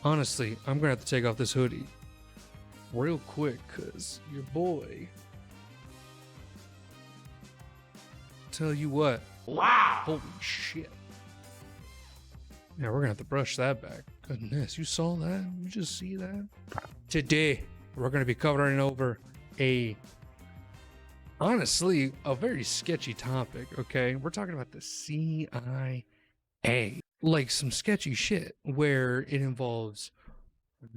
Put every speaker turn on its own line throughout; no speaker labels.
Honestly, I'm gonna have to take off this hoodie real quick, cause your boy. Tell you what. Wow. Holy shit. Yeah, we're gonna have to brush that back. Goodness, you saw that? You just see that? Today, we're gonna be covering over honestly, a very sketchy topic, okay? We're talking about the CIA. Like some sketchy shit where it involves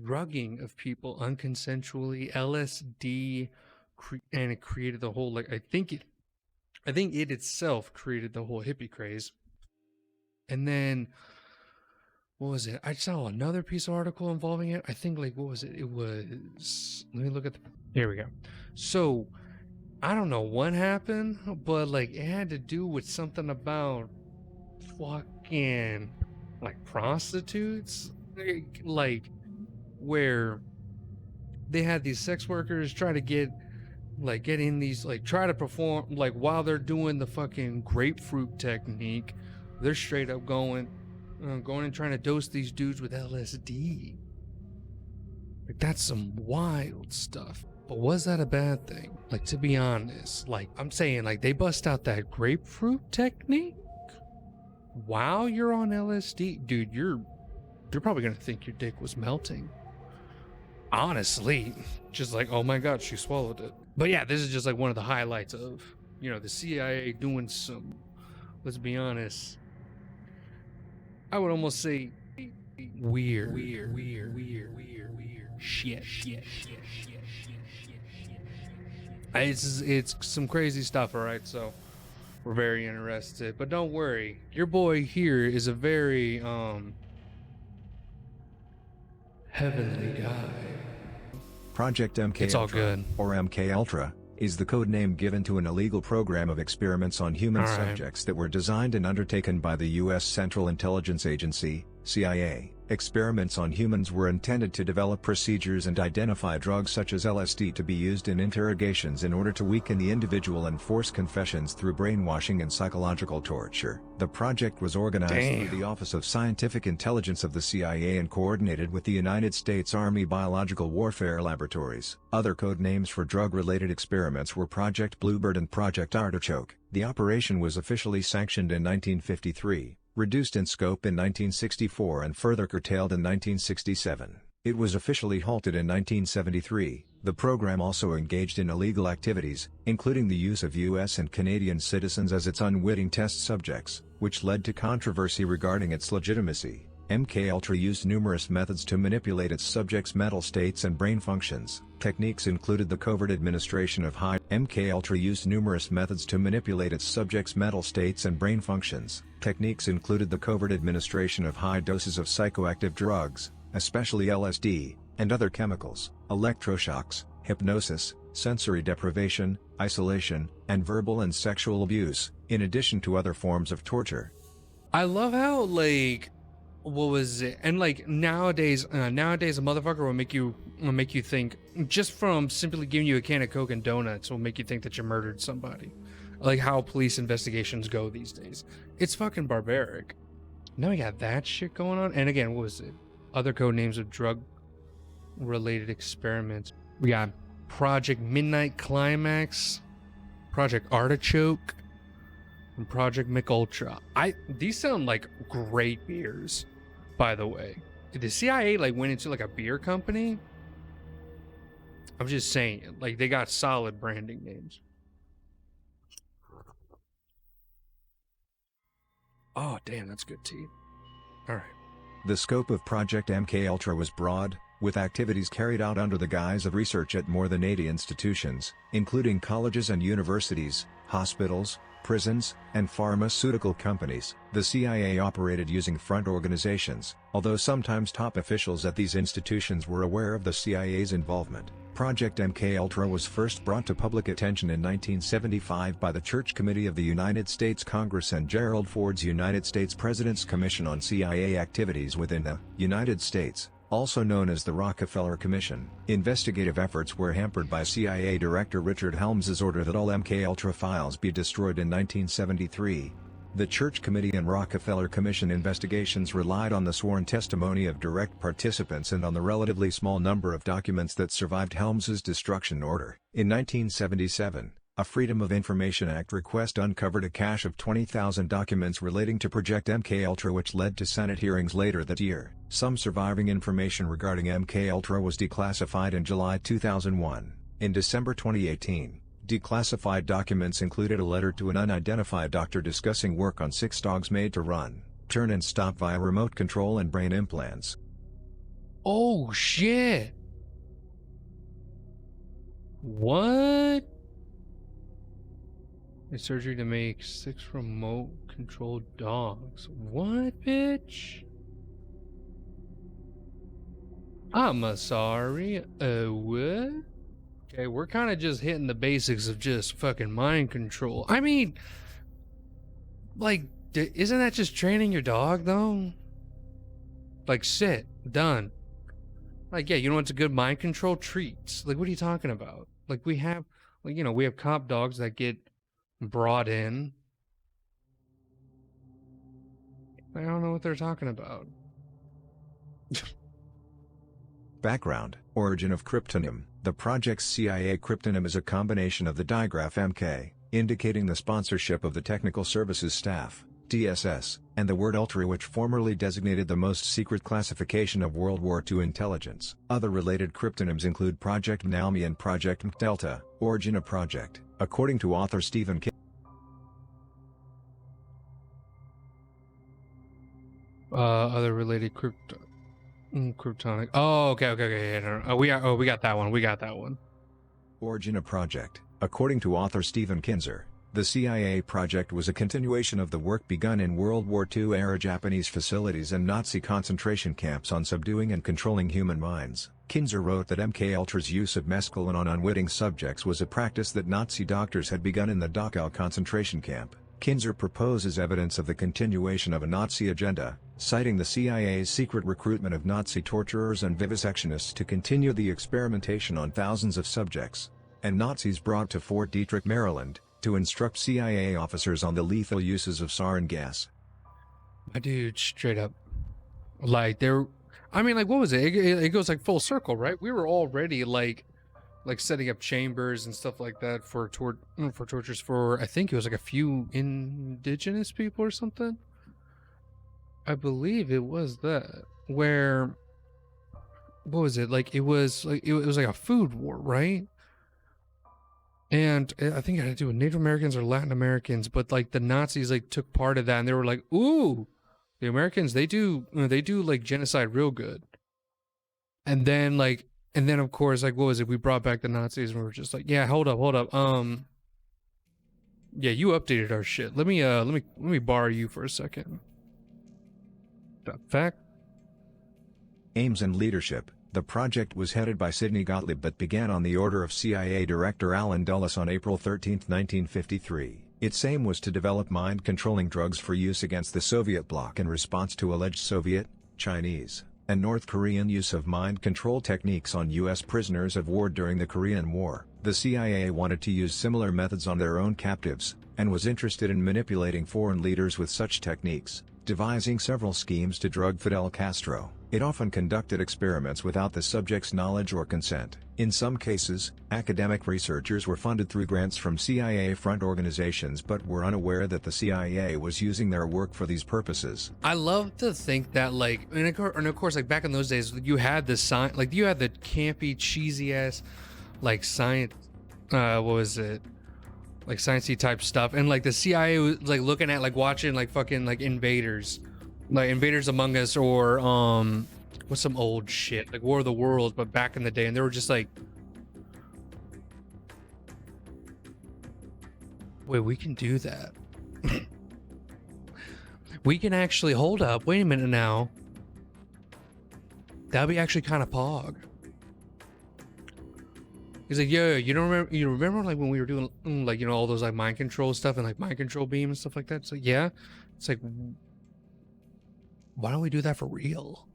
drugging of people unconsensually, LSD, and it created the whole, like, I think it itself created the whole hippie craze. And then, what was it? I saw another piece of article involving it. I think, like, what was it? It was, let me look at here we go. So, I don't know what happened, but, like, it had to do with something about fucking, like, prostitutes, like, where they had these sex workers try to get in these, like, try to perform, like, while they're doing the fucking grapefruit technique, they're straight up going and trying to dose these dudes with LSD. Like, that's some wild stuff. But was that a bad thing? Like, to be honest, like, I'm saying, like, they bust out that grapefruit technique while you're on LSD, dude, you're probably gonna think your dick was melting. Honestly, just like, oh my god, she swallowed it. But yeah, this is just like one of the highlights of, you know, the CIA doing some, let's be honest, I would almost say weird shit. It's some crazy stuff, all right? So we're very interested, but don't worry, your boy here is a very heavenly guy.
Project MK
It's all good.
or Mkultra is the code name given to an illegal program of experiments on human subjects that were designed and undertaken by the U.S. Central Intelligence Agency, CIA. Experiments on humans were intended to develop procedures and identify drugs such as LSD to be used in interrogations in order to weaken the individual and force confessions through brainwashing and psychological torture. The project was organized through the Office of Scientific Intelligence of the CIA and coordinated with the United States Army Biological Warfare Laboratories. Other code names for drug-related experiments were Project Bluebird and Project Artichoke. The operation was officially sanctioned in 1953. Reduced in scope in 1964 and further curtailed in 1967. It was officially halted in 1973. The program also engaged in illegal activities, including the use of U.S. and Canadian citizens as its unwitting test subjects, which led to controversy regarding its legitimacy. Mkultra used numerous methods to manipulate its subjects' mental states and brain functions. Techniques included the covert administration of Mkultra used numerous methods to manipulate its subjects' mental states and brain functions. Techniques included the covert administration of high doses of psychoactive drugs, especially LSD, and other chemicals, electroshocks, hypnosis, sensory deprivation, isolation, and verbal and sexual abuse, in addition to other forms of torture.
I love how, like, what was it? And like nowadays a motherfucker will make you think, just from simply giving you a can of Coke and donuts will make you think that you murdered somebody. Like how police investigations go these days. It's fucking barbaric. Now we got that shit going on. And again, what was it? Other code names of drug related experiments. We got Project Midnight Climax, Project Artichoke, and Project Mkultra. These sound like great beers, by the way. Did the CIA like went into like a beer company? I'm just saying, like, they got solid branding names. Oh damn, that's good tea. All right.
The scope of Project Mkultra was broad, with activities carried out under the guise of research at more than 80 institutions, including colleges and universities, hospitals, prisons, and pharmaceutical companies. The CIA operated using front organizations, although sometimes top officials at these institutions were aware of the CIA's involvement. Project Mkultra was first brought to public attention in 1975 by the Church Committee of the United States Congress and Gerald Ford's United States President's Commission on CIA Activities within the United States, also known as the Rockefeller Commission. Investigative efforts were hampered by CIA Director Richard Helms's order that all Mkultra files be destroyed in 1973. The Church Committee and Rockefeller Commission investigations relied on the sworn testimony of direct participants and on the relatively small number of documents that survived Helms's destruction order. In 1977, a Freedom of Information Act request uncovered a cache of 20,000 documents relating to Project MKUltra, which led to Senate hearings later that year. Some surviving information regarding MKUltra was declassified in July 2001. In December 2018, declassified documents included a letter to an unidentified doctor discussing work on 6 dogs made to run, turn and stop via remote control and brain implants.
Oh shit. What? A surgery to make 6 remote controlled dogs. What, bitch? I'm sorry. What? Okay, we're kind of just hitting the basics of just fucking mind control. I mean, like, isn't that just training your dog, though? Like, sit, done. Like, yeah, you know what's a good mind control? Treats. Like, what are you talking about? Like, we have, like, you know, we have cop dogs that get brought in. I don't know what they're talking about.
Background: origin of cryptonym. The project's CIA cryptonym is a combination of the digraph MK, indicating the sponsorship of the Technical Services Staff, TSS, and the word Ultra, which formerly designated the most secret classification of World War II intelligence. Other related cryptonyms include Project Naomi and Project Delta. Origin of project. According to author Stephen King,
Other related cryptonic. Oh, okay. Yeah, no. We got that one. We got that one.
Origin of project. According to author Stephen Kinzer, the CIA project was a continuation of the work begun in World War II-era Japanese facilities and Nazi concentration camps on subduing and controlling human minds. Kinzer wrote that MKUltra's use of mescaline on unwitting subjects was a practice that Nazi doctors had begun in the Dachau concentration camp. Kinzer proposes evidence of the continuation of a Nazi agenda, citing the CIA's secret recruitment of Nazi torturers and vivisectionists to continue the experimentation on thousands of subjects, and Nazis brought to Fort Detrick, Maryland, to instruct CIA officers on the lethal uses of sarin gas.
My dude, straight up. Like, there... I mean, like, what was it? It goes, like, full circle, right? We were already, like setting up chambers and stuff like that for tortures for, I think it was, like, a few indigenous people or something. I believe it was that. Where... What was it? Like, it was like a food war, right? And I think it had to do with Native Americans or Latin Americans, but like the Nazis like took part of that, and they were like, "Ooh, the Americans they do like genocide real good." And then of course, like, what was it? We brought back the Nazis, and we were just like, "Yeah, hold up. Yeah, you updated our shit. Let me borrow you for a second." Fact.
Aims and leadership. The project was headed by Sidney Gottlieb but began on the order of CIA Director Allen Dulles on April 13, 1953. Its aim was to develop mind-controlling drugs for use against the Soviet bloc in response to alleged Soviet, Chinese, and North Korean use of mind control techniques on U.S. prisoners of war during the Korean War. The CIA wanted to use similar methods on their own captives, and was interested in manipulating foreign leaders with such techniques, devising several schemes to drug Fidel Castro. It often conducted experiments without the subject's knowledge or consent. In some cases, academic researchers were funded through grants from CIA-front organizations but were unaware that the CIA was using their work for these purposes.
I love to think that, like, and of course, like, back in those days, you had the you had the campy, cheesy-ass, like, science, what was it? Like, sciencey type stuff. And, like, the CIA was, like, looking at, like, watching, like, fucking, like, Invaders. Like Invaders Among Us, or what's some old shit like War of the Worlds, but back in the day, and they were just like, wait, we can do that. We can actually hold up. Wait a minute now. That'd be actually kind of pog. He's like, yeah, you remember like when we were doing like, you know, all those like mind control stuff and like mind control beam and stuff like that. It's like, yeah, it's like, why don't we do that for real?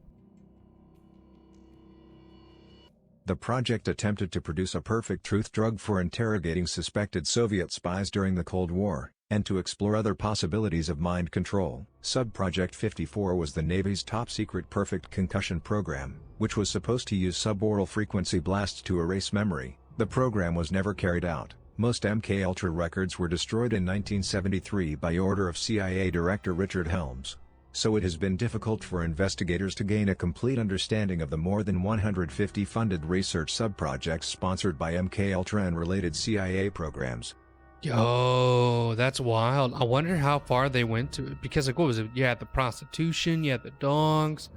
The project attempted to produce a perfect truth drug for interrogating suspected Soviet spies during the Cold War. and to explore other possibilities of mind control. Subproject 54 was the Navy's top-secret perfect concussion program, which was supposed to use suboral frequency blasts to erase memory. The program was never carried out. Most MKUltra records were destroyed in 1973 by order of CIA Director Richard Helms. So it has been difficult for investigators to gain a complete understanding of the more than 150 funded research subprojects sponsored by MKUltra and related CIA programs.
Yo, that's wild. I wonder how far they went to it. Because, like, what was it? You had the prostitution, you had the dogs.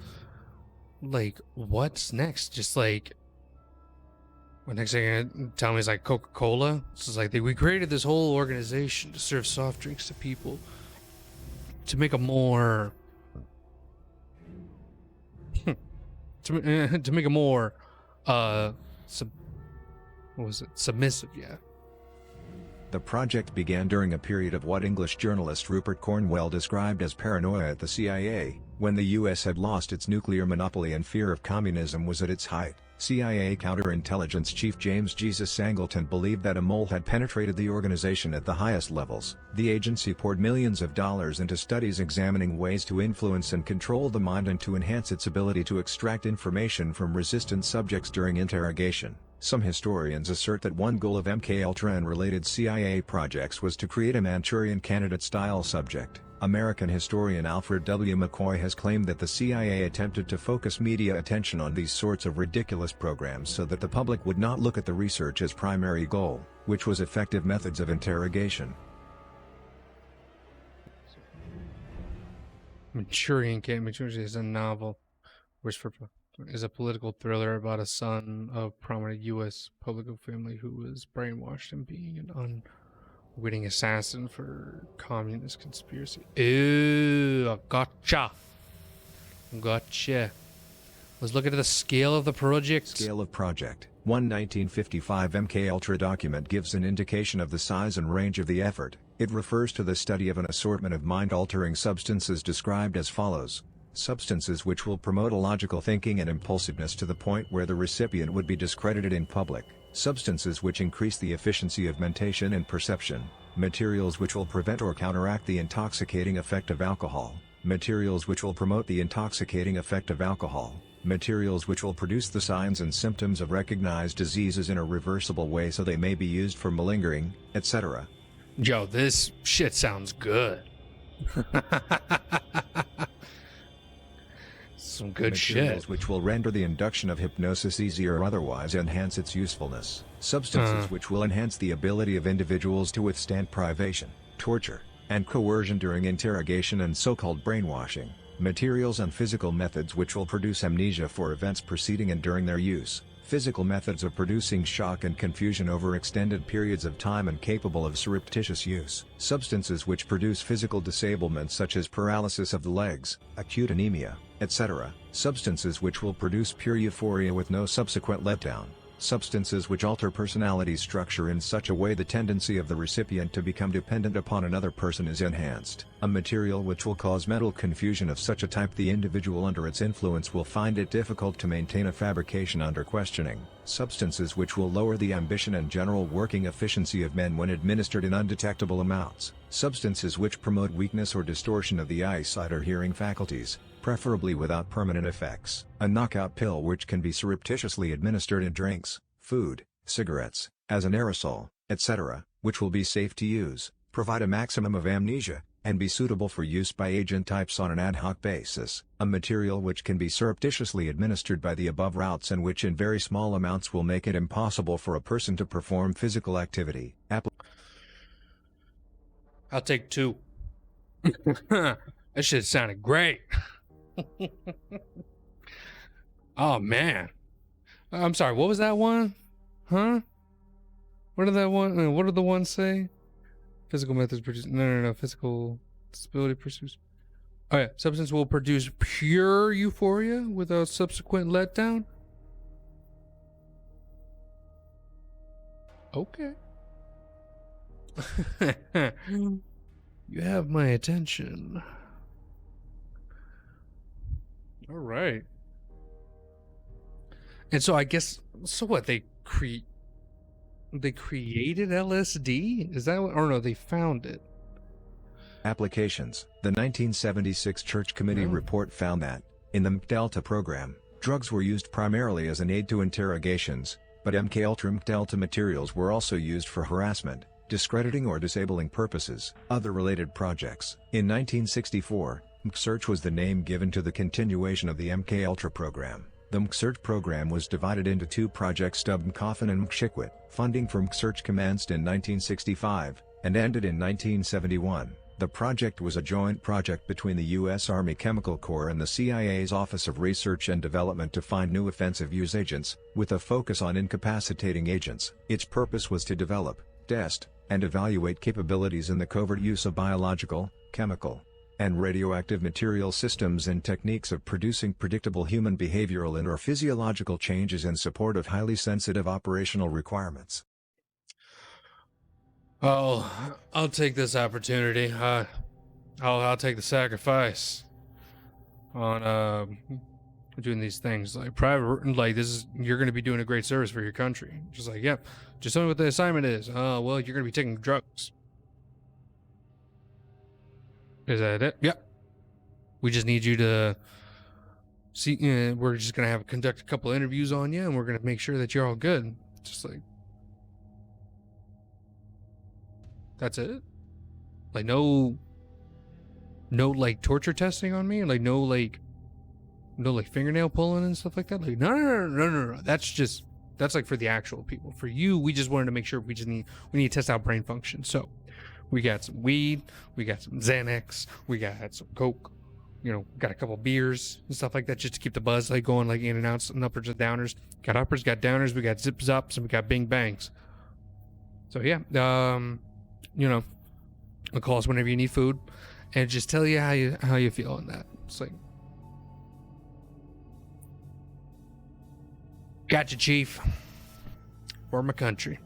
Like, what's next? Just like, what next thing you're gonna tell me is like Coca-Cola? It's like we created this whole organization to serve soft drinks to people to make a more to make a more submissive, yeah.
The project began during a period of what English journalist Rupert Cornwell described as paranoia at the CIA, when the US had lost its nuclear monopoly and fear of communism was at its height. CIA counterintelligence chief James Jesus Sangleton believed that a mole had penetrated the organization at the highest levels. The agency poured millions of dollars into studies examining ways to influence and control the mind and to enhance its ability to extract information from resistant subjects during interrogation. Some historians assert that one goal of MKUltra and related CIA projects was to create a Manchurian Candidate-style subject. American historian Alfred W. McCoy has claimed that the CIA attempted to focus media attention on these sorts of ridiculous programs so that the public would not look at the research as primary goal, which was effective methods of interrogation.
Manchurian is a novel, which is a political thriller about a son of prominent U.S. political family who was brainwashed in being an unwitting assassin for communist conspiracy. Ew, gotcha. Let's look at the scale of the project.
Scale of project. One 1955 MKUltra document gives an indication of the size and range of the effort. It refers to the study of an assortment of mind-altering substances described as follows. Substances which will promote illogical thinking and impulsiveness to the point where the recipient would be discredited in public. Substances which increase the efficiency of mentation and perception. Materials which will prevent or counteract the intoxicating effect of alcohol. Materials which will promote the intoxicating effect of alcohol. Materials which will produce the signs and symptoms of recognized diseases in a reversible way so they may be used for malingering, etc.
Yo, this shit sounds good. Some good
Materials
shit.
which will render the induction of hypnosis easy or otherwise enhance its usefulness. Substances which will enhance the ability of individuals to withstand privation, torture, and coercion during interrogation and so-called brainwashing. Materials and physical methods which will produce amnesia for events preceding and during their use. Physical methods of producing shock and confusion over extended periods of time and capable of surreptitious use. Substances which produce physical disablement such as paralysis of the legs, acute anemia, etc. Substances which will produce pure euphoria with no subsequent letdown. Substances which alter personality structure in such a way the tendency of the recipient to become dependent upon another person is enhanced. A material which will cause mental confusion of such a type the individual under its influence will find it difficult to maintain a fabrication under questioning. Substances which will lower the ambition and general working efficiency of men when administered in undetectable amounts. Substances which promote weakness or distortion of the eyesight or hearing faculties, preferably without permanent effects. A knockout pill which can be surreptitiously administered in drinks, food, cigarettes, as an aerosol, etc., which will be safe to use, provide a maximum of amnesia, and be suitable for use by agent types on an ad hoc basis. A material which can be surreptitiously administered by the above routes and which in very small amounts will make it impossible for a person to perform physical activity.
I'll take 2. That shit sounded great. Oh man, I'm sorry, what was that one? Huh? What did that one, what did the one say? Physical methods produce, no, physical disability pursues. Oh yeah, substance will produce pure euphoria without subsequent letdown. Okay. You have my attention. All right. And so I guess, so what, they created LSD? Is that what, or no, they found it.
Applications. The 1976 Church Committee report found that, in the Mkultra program, drugs were used primarily as an aid to interrogations, but Mkultra materials were also used for harassment, discrediting or disabling purposes. Other related projects. In 1964, Mkultra was the name given to the continuation of the Mkultra program. The Mkultra program was divided into two projects dubbed Mkultra and Mkultra. Funding for Mkultra commenced in 1965, and ended in 1971. The project was a joint project between the U.S. Army Chemical Corps and the CIA's Office of Research and Development to find new offensive use agents, with a focus on incapacitating agents. Its purpose was to develop, test, and evaluate capabilities in the covert use of biological, chemical, and radioactive material systems and techniques of producing predictable human behavioral and/or physiological changes in support of highly sensitive operational requirements.
I'll take this opportunity. I'll take the sacrifice on doing these things. Like private, like you're going to be doing a great service for your country. Just like, yep. Just tell me what the assignment is. Well, you're going to be taking drugs. Is that it? Yep. We just need you to see. We're just going to conduct a couple interviews on you, and we're going to make sure that you're all good. Just like. That's it? Like no like torture testing on me? Like no like fingernail pulling and stuff like that? Like no. That's like for the actual people. For you, we just wanted to make sure we need to test out brain function. So we got some weed, we got some Xanax, we got some Coke, got a couple beers and stuff like that just to keep the buzz like going like in and outs and uppers and downers. Got uppers, got downers, we got zip zops, and we got bing bangs. So yeah, call us whenever you need food, and just tell you how you feel on that. It's like, gotcha, Chief. For my country.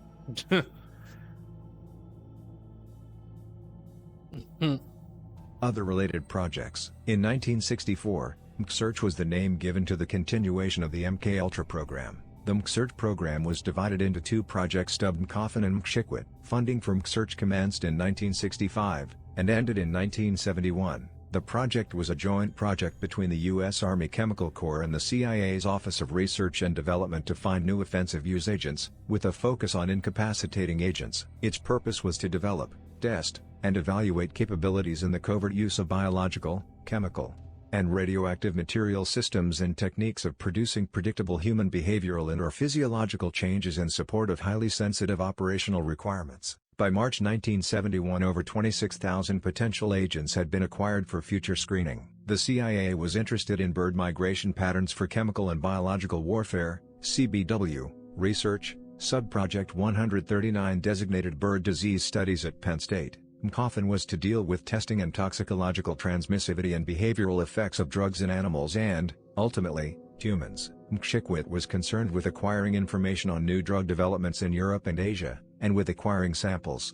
Other related projects. In 1964, Mkultra was the name given to the continuation of the Mkultra program. The Mkultra program was divided into two projects dubbed Mkultra and Mkultra. Funding for Mkultra commenced in 1965, and ended in 1971. The project was a joint project between the U.S. Army Chemical Corps and the CIA's Office of Research and Development to find new offensive use agents, with a focus on incapacitating agents. Its purpose was to develop, test, and evaluate capabilities in the covert use of biological, chemical, and radioactive material systems and techniques of producing predictable human behavioral and/or physiological changes in support of highly sensitive operational requirements. By March 1971, over 26,000 potential agents had been acquired for future screening. The CIA was interested in bird migration patterns for chemical and biological warfare, CBW, research. Subproject 139 designated bird disease studies at Penn State. Mkultra was to deal with testing and toxicological transmissivity and behavioral effects of drugs in animals and, ultimately, humans. Mkultra was concerned with acquiring information on new drug developments in Europe and Asia, and with acquiring samples.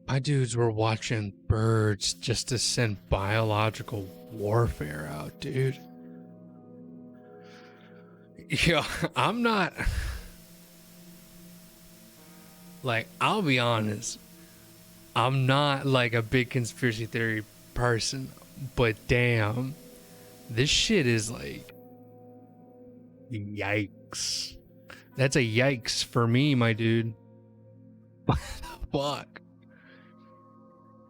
My dudes were watching birds just to send biological warfare out, dude. Yo, I'm not... Like, I'll be honest. I'm not like a big conspiracy theory person, but damn, this shit is like, yikes. That's a yikes for me, my dude. What the fuck?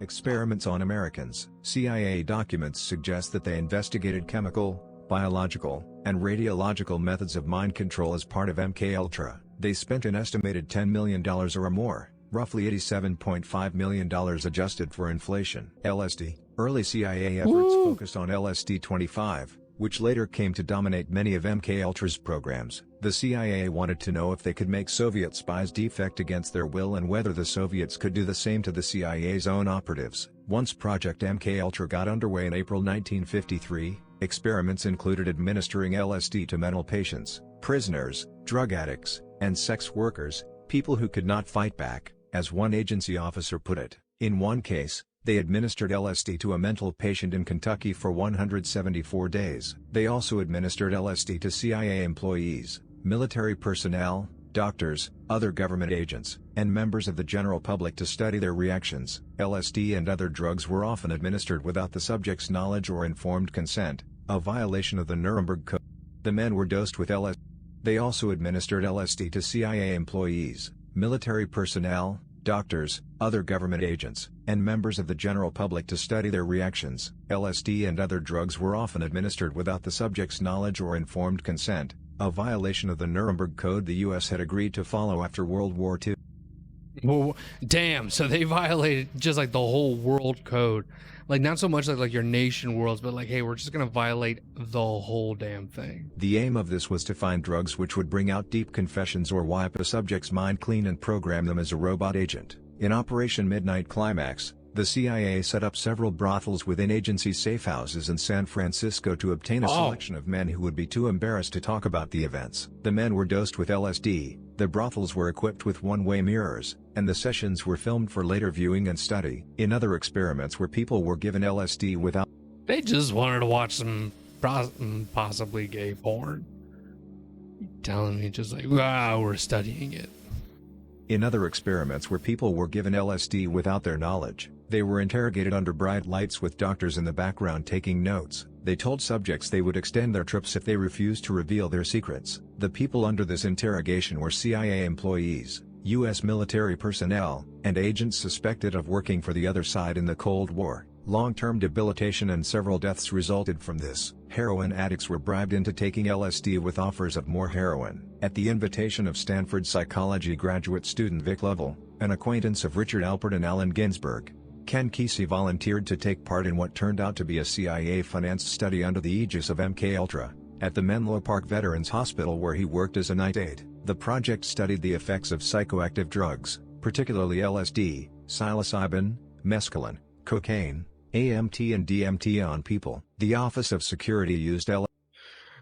Experiments on Americans. CIA documents suggest that they investigated chemical, biological, and radiological methods of mind control as part of Mkultra. They spent an estimated $10 million or more. Roughly $87.5 million adjusted for inflation. LSD. Early CIA efforts focused on LSD-25, which later came to dominate many of Mkultra's programs. The CIA wanted to know if they could make Soviet spies defect against their will and whether the Soviets could do the same to the CIA's own operatives. Once Project Mkultra got underway in April 1953, experiments included administering LSD to mental patients, prisoners, drug addicts, and sex workers, people who could not fight back. As one agency officer put it, in one case, they administered LSD to a mental patient in Kentucky for 174 days. They also administered LSD to CIA employees, military personnel, doctors, other government agents, and members of the general public to study their reactions. LSD and other drugs were often administered without the subject's knowledge or informed consent, a violation of the Nuremberg Code. The men were dosed with LSD. They also administered LSD to CIA employees, military personnel, doctors, other government agents, and members of the general public to study their reactions. LSD and other drugs were often administered without the subject's knowledge or informed consent, a violation of the Nuremberg Code the U.S. had agreed to follow after World War II.
Well, damn, so they violated just like the whole world code. Like, not so much like your nation worlds, but like, hey, we're just gonna violate the whole damn thing.
The aim of this was to find drugs which would bring out deep confessions or wipe a subject's mind clean and program them as a robot agent. In Operation Midnight Climax, the CIA set up several brothels within agency safehouses in San Francisco to obtain a selection of men who would be too embarrassed to talk about the events. The men were dosed with LSD, the brothels were equipped with one-way mirrors, and the sessions were filmed for later viewing and study. In other experiments where people were given LSD without...
They just wanted to watch some possibly gay porn. You're telling me just like, wow, we're studying it.
In other experiments where people were given LSD without their knowledge, they were interrogated under bright lights with doctors in the background taking notes. They told subjects they would extend their trips if they refused to reveal their secrets. The people under this interrogation were CIA employees, U.S. military personnel, and agents suspected of working for the other side in the Cold War. Long-term debilitation and several deaths resulted from this. Heroin addicts were bribed into taking LSD with offers of more heroin. At the invitation of Stanford psychology graduate student Vic Lovell, an acquaintance of Richard Alpert and Allen Ginsberg, Ken Kesey volunteered to take part in what turned out to be a CIA-financed study under the aegis of Mkultra, at the Menlo Park Veterans Hospital where he worked as a night aide. The project studied the effects of psychoactive drugs, particularly LSD, psilocybin, mescaline, cocaine, AMT and DMT on people. The Office of Security used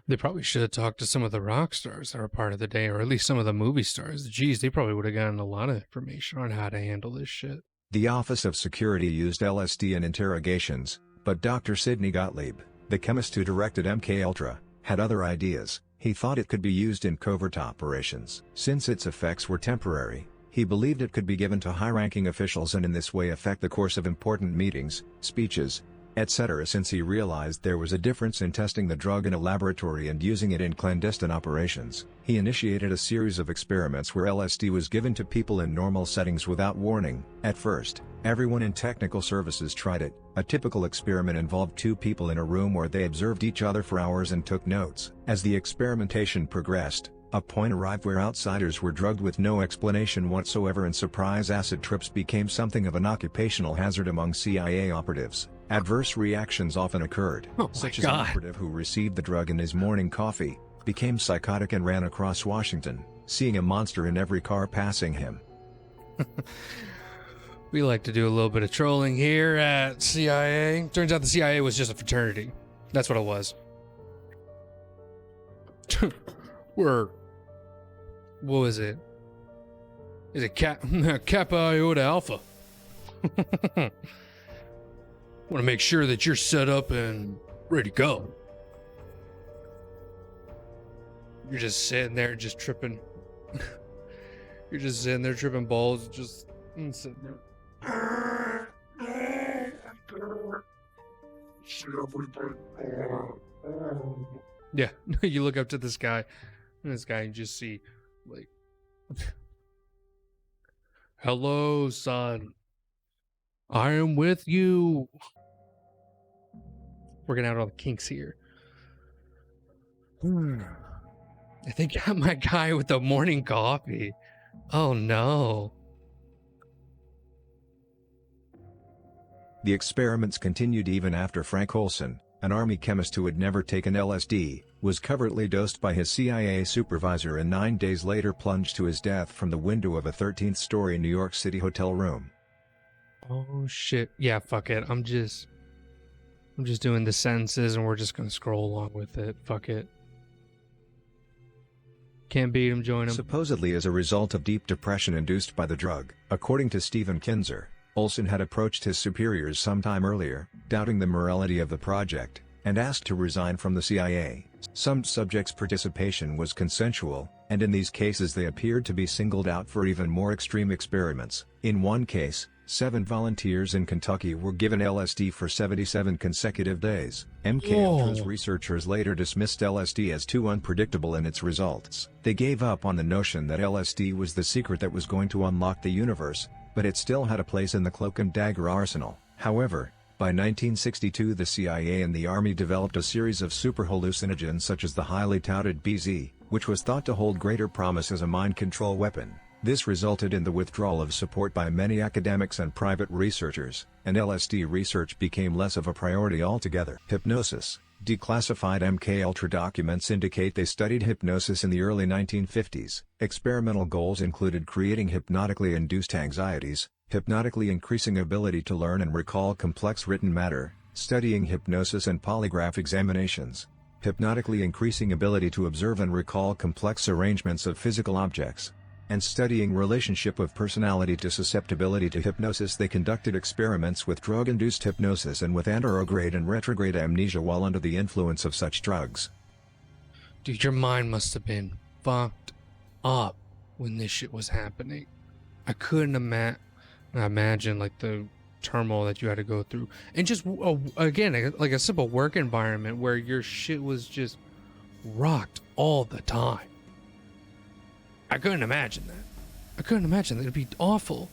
They probably should have talked to some of the rock stars that were part of the day, or at least some of the movie stars. Geez, they probably would have gotten a lot of information on how to handle this shit.
The Office of Security used LSD in interrogations, but Dr. Sidney Gottlieb, the chemist who directed Mkultra, had other ideas. He thought it could be used in covert operations. Since its effects were temporary, he believed it could be given to high-ranking officials and in this way affect the course of important meetings, speeches, etc. Since he realized there was a difference in testing the drug in a laboratory and using it in clandestine operations, he initiated a series of experiments where LSD was given to people in normal settings without warning. At first, everyone in technical services tried it. A typical experiment involved two people in a room where they observed each other for hours and took notes. As the experimentation progressed, a point arrived where outsiders were drugged with no explanation whatsoever and surprise acid trips became something of an occupational hazard among CIA operatives. Adverse reactions often occurred, such as an operative who received the drug in his morning coffee, became psychotic and ran across Washington, seeing a monster in every car passing him.
We like to do a little bit of trolling here at CIA. Turns out the CIA was just a fraternity. That's what it was. We're... What was it? Is it Kappa Iota Alpha? Want to make sure that you're set up and ready to go. You're just sitting there, just tripping. You're just sitting there tripping balls, just sitting there. Yeah, you look up to this guy, and this guy, you just see, like, hello, son. I am with you. Working out all the kinks here. I think I'm my guy with the morning coffee. Oh no.
The experiments continued even after Frank Olson, an Army chemist who had never taken LSD, was covertly dosed by his CIA supervisor and 9 days later plunged to his death from the window of a 13th-story New York City hotel room.
Oh shit. Yeah, fuck it. I'm just doing the sentences and we're just gonna scroll along with it. Fuck it. Can't beat him, join him.
Supposedly as a result of deep depression induced by the drug, according to Stephen Kinzer, Olson had approached his superiors sometime earlier, doubting the morality of the project, and asked to resign from the CIA. Some subjects' participation was consensual, and in these cases they appeared to be singled out for even more extreme experiments. In one case, 7 volunteers in Kentucky were given LSD for 77 consecutive days. MKUltra's researchers later dismissed LSD as too unpredictable in its results. They gave up on the notion that LSD was the secret that was going to unlock the universe, but it still had a place in the cloak and dagger arsenal. However, by 1962 the CIA and the Army developed a series of super hallucinogens such as the highly touted BZ, which was thought to hold greater promise as a mind control weapon. This resulted in the withdrawal of support by many academics and private researchers, and LSD research became less of a priority altogether. Hypnosis. Declassified MKUltra documents indicate they studied hypnosis in the early 1950s. Experimental goals included creating hypnotically induced anxieties, hypnotically increasing ability to learn and recall complex written matter, studying hypnosis and polygraph examinations, hypnotically increasing ability to observe and recall complex arrangements of physical objects, and studying relationship of personality to susceptibility to hypnosis. They conducted experiments with drug-induced hypnosis and with anterograde and retrograde amnesia while under the influence of such drugs.
Dude, your mind must have been fucked up when this shit was happening. I couldn't imagine like the turmoil that you had to go through, and just again, like a simple work environment where your shit was just rocked all the time. I couldn't imagine that. It'd be awful.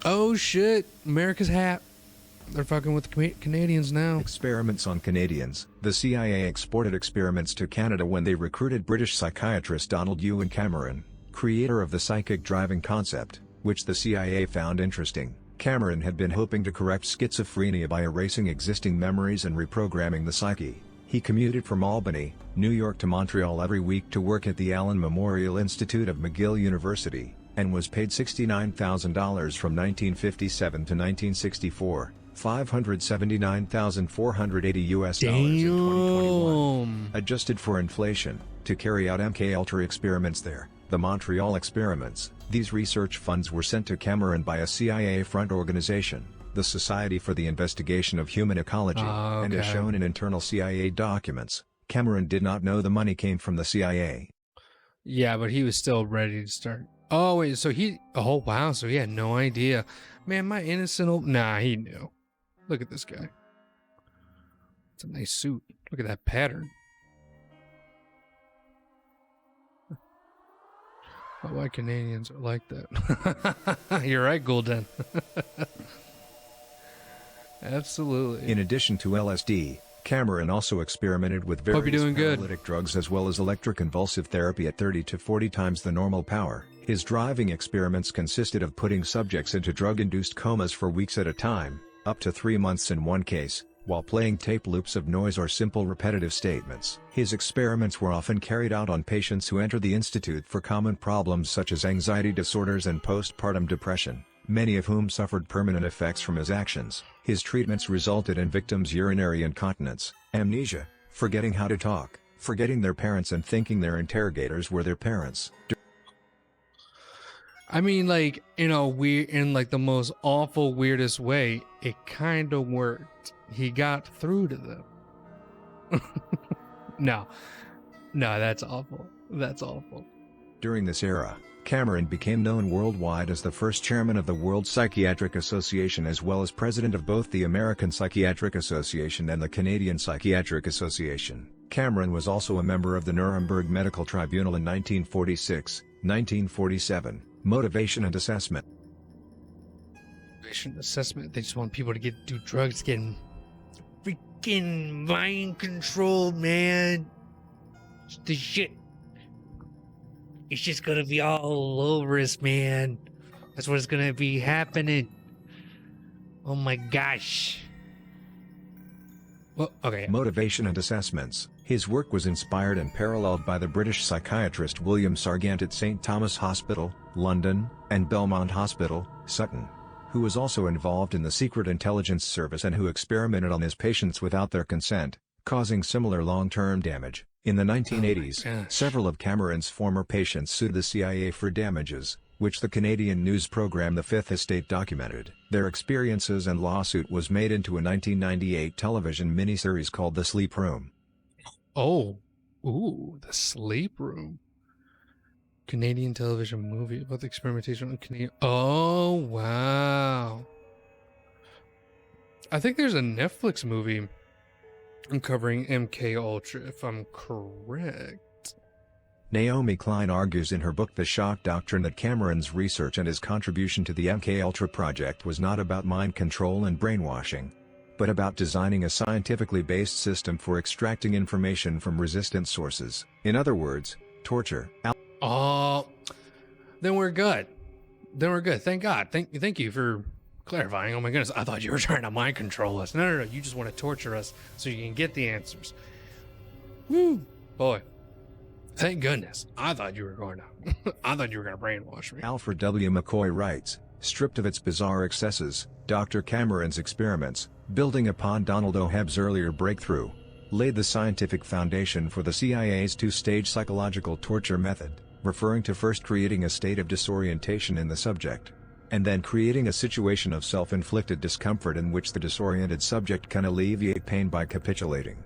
Oh shit, America's hat. They're fucking with the Canadians now.
Experiments on Canadians. The CIA exported experiments to Canada when they recruited British psychiatrist Donald Ewan Cameron, creator of the psychic driving concept, which the CIA found interesting. Cameron had been hoping to correct schizophrenia by erasing existing memories and reprogramming the psyche. He commuted from Albany, New York to Montreal every week to work at the Allen Memorial Institute of McGill University, and was paid $69,000 from 1957 to 1964, $579,480 US in 2021. Adjusted for inflation, to carry out MKUltra experiments there. The Montreal experiments. These research funds were sent to Cameron by a CIA front organization, the Society for the Investigation of Human Ecology, and as shown in internal CIA documents, Cameron did not know the money came from the CIA.
Yeah, but he was still ready to start. Oh, wait, so oh wow, so he had no idea. Man, my innocent nah, he knew. Look at this guy. It's a nice suit. Look at that pattern. Why Canadians are like that. You're right, Golden. Absolutely.
In addition to LSD, Cameron also experimented with various paralytic drugs as well as electroconvulsive therapy at 30 to 40 times the normal power. His driving experiments consisted of putting subjects into drug-induced comas for weeks at a time, up to 3 months in one case, while playing tape loops of noise or simple repetitive statements. His experiments were often carried out on patients who entered the institute for common problems such as anxiety disorders and postpartum depression, many of whom suffered permanent effects from his actions. His treatments resulted in victims' urinary incontinence, amnesia, forgetting how to talk, forgetting their parents and thinking their interrogators were their parents.
I mean, like, in like the most awful, weirdest way, it kind of worked. He got through to them. No, that's awful. That's awful.
During this era, Cameron became known worldwide as the first chairman of the World Psychiatric Association as well as president of both the American Psychiatric Association and the Canadian Psychiatric Association. Cameron was also a member of the Nuremberg Medical Tribunal in 1946, 1947. Motivation and assessment.
Motivation assessment. They just want people to do drugs, getting freaking mind controlled, man. It's the shit. It's just gonna be all over us, man. That's what's gonna be happening. Oh my gosh. Well, okay.
Motivation and assessments. His work was inspired and paralleled by the British psychiatrist William Sargant at St. Thomas Hospital, London, and Belmont Hospital, Sutton, who was also involved in the Secret Intelligence Service and who experimented on his patients without their consent, causing similar long-term damage. In the 1980s, several of Cameron's former patients sued the CIA for damages, which the Canadian news program The Fifth Estate documented. Their experiences and lawsuit was made into a 1998 television miniseries called The Sleep Room.
Oh, ooh, The Sleep Room. Canadian television movie about the experimentation on Canadian. Oh, wow. I think there's a Netflix movie covering MK Ultra, if I'm correct.
Naomi Klein argues in her book The Shock Doctrine that Cameron's research and his contribution to the MK Ultra project was not about mind control and brainwashing, but about designing a scientifically based system for extracting information from resistant sources. In other words, torture.
Oh, then we're good. Thank God. Thank you for clarifying. Oh my goodness, I thought you were trying to mind control us. No. You just want to torture us so you can get the answers. Woo, boy. Thank goodness. I thought you were going to brainwash me.
Alfred W. McCoy writes, stripped of its bizarre excesses, Dr. Cameron's experiments, building upon Donald O. Hebb's earlier breakthrough, laid the scientific foundation for the CIA's two-stage psychological torture method, referring to first creating a state of disorientation in the subject, and then creating a situation of self-inflicted discomfort in which the disoriented subject can alleviate pain by capitulating.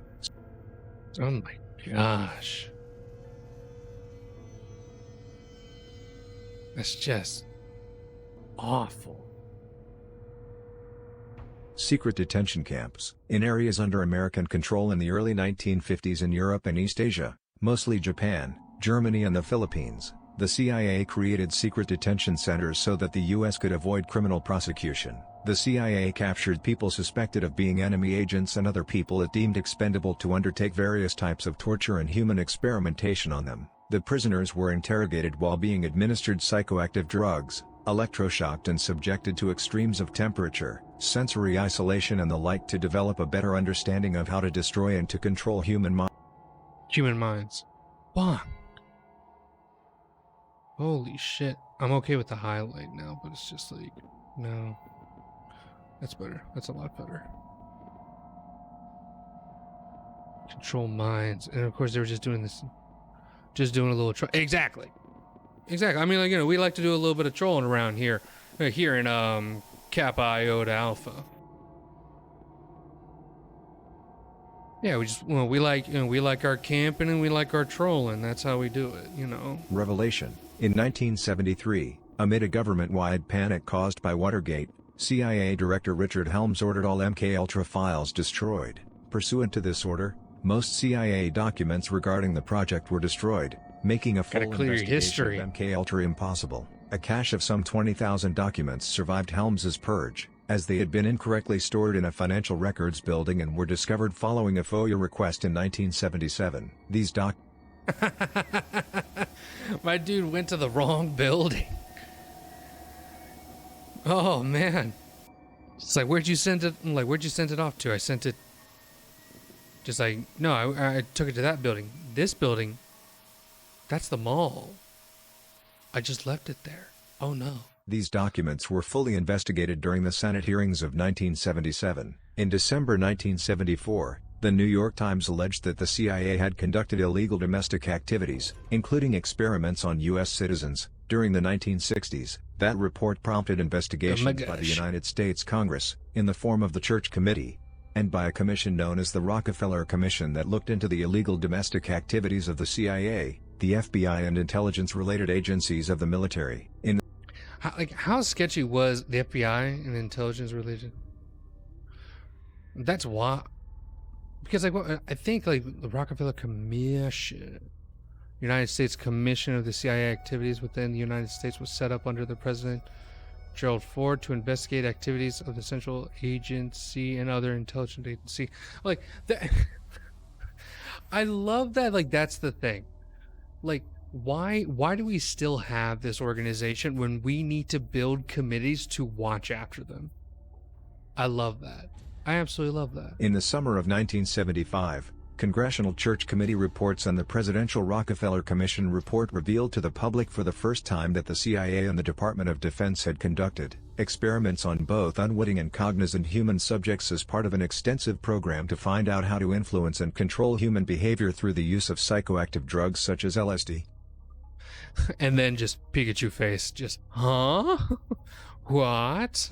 Oh my gosh. That's just awful.
Secret detention camps. In areas under American control in the early 1950s in Europe and East Asia, mostly Japan, Germany and the Philippines, the CIA created secret detention centers so that the U.S. could avoid criminal prosecution. The CIA captured people suspected of being enemy agents and other people it deemed expendable to undertake various types of torture and human experimentation on them. The prisoners were interrogated while being administered psychoactive drugs, electroshocked and subjected to extremes of temperature, sensory isolation and the like to develop a better understanding of how to destroy and to control human
minds. Fuck. Holy shit. I'm okay with the highlight now, but it's just like, no. That's better. That's a lot better. Control minds. And of course they were just doing this. Just doing a little Exactly. I mean, like, you know, we like to do a little bit of trolling around here. Here in Kappa Iota Alpha. Yeah, we like our camping and we like our trolling. That's how we do it, you know.
Revelation. In 1973, amid a government-wide panic caused by Watergate, CIA Director Richard Helms ordered all MKUltra files destroyed. Pursuant to this order, most CIA documents regarding the project were destroyed, making a full investigation of MKUltra impossible. A cache of some 20,000 documents survived Helms's purge, as they had been incorrectly stored in a financial records building and were discovered following a FOIA request in 1977. These
My dude went to the wrong building. Oh man. It's like, where'd you send it? I'm like, where'd you send it off to? I sent it. Just like, no, I took it to that building. This building, that's the mall. I just left it there. Oh no.
These documents were fully investigated during the Senate hearings of 1977. In December 1974, the New York Times alleged that the CIA had conducted illegal domestic activities, including experiments on U.S. citizens, during the 1960s. That report prompted investigations by the United States Congress, in the form of the Church Committee, and by a commission known as the Rockefeller Commission that looked into the illegal domestic activities of the CIA, the FBI and intelligence-related agencies of the military.
How sketchy was the FBI and intelligence-related? That's why. Because I think the Rockefeller Commission, United States Commission of the CIA activities within the United States was set up under the President Gerald Ford to investigate activities of the Central Agency and other intelligence agency. Like that. I love that. Like, that's the thing. Like, why do we still have this organization when we need to build committees to watch after them? I love that. I absolutely love that.
In the summer of 1975, Congressional Church Committee reports and the Presidential Rockefeller Commission report revealed to the public for the first time that the CIA and the Department of Defense had conducted experiments on both unwitting and cognizant human subjects as part of an extensive program to find out how to influence and control human behavior through the use of psychoactive drugs such as LSD.
And then just Pikachu face, just, huh? What?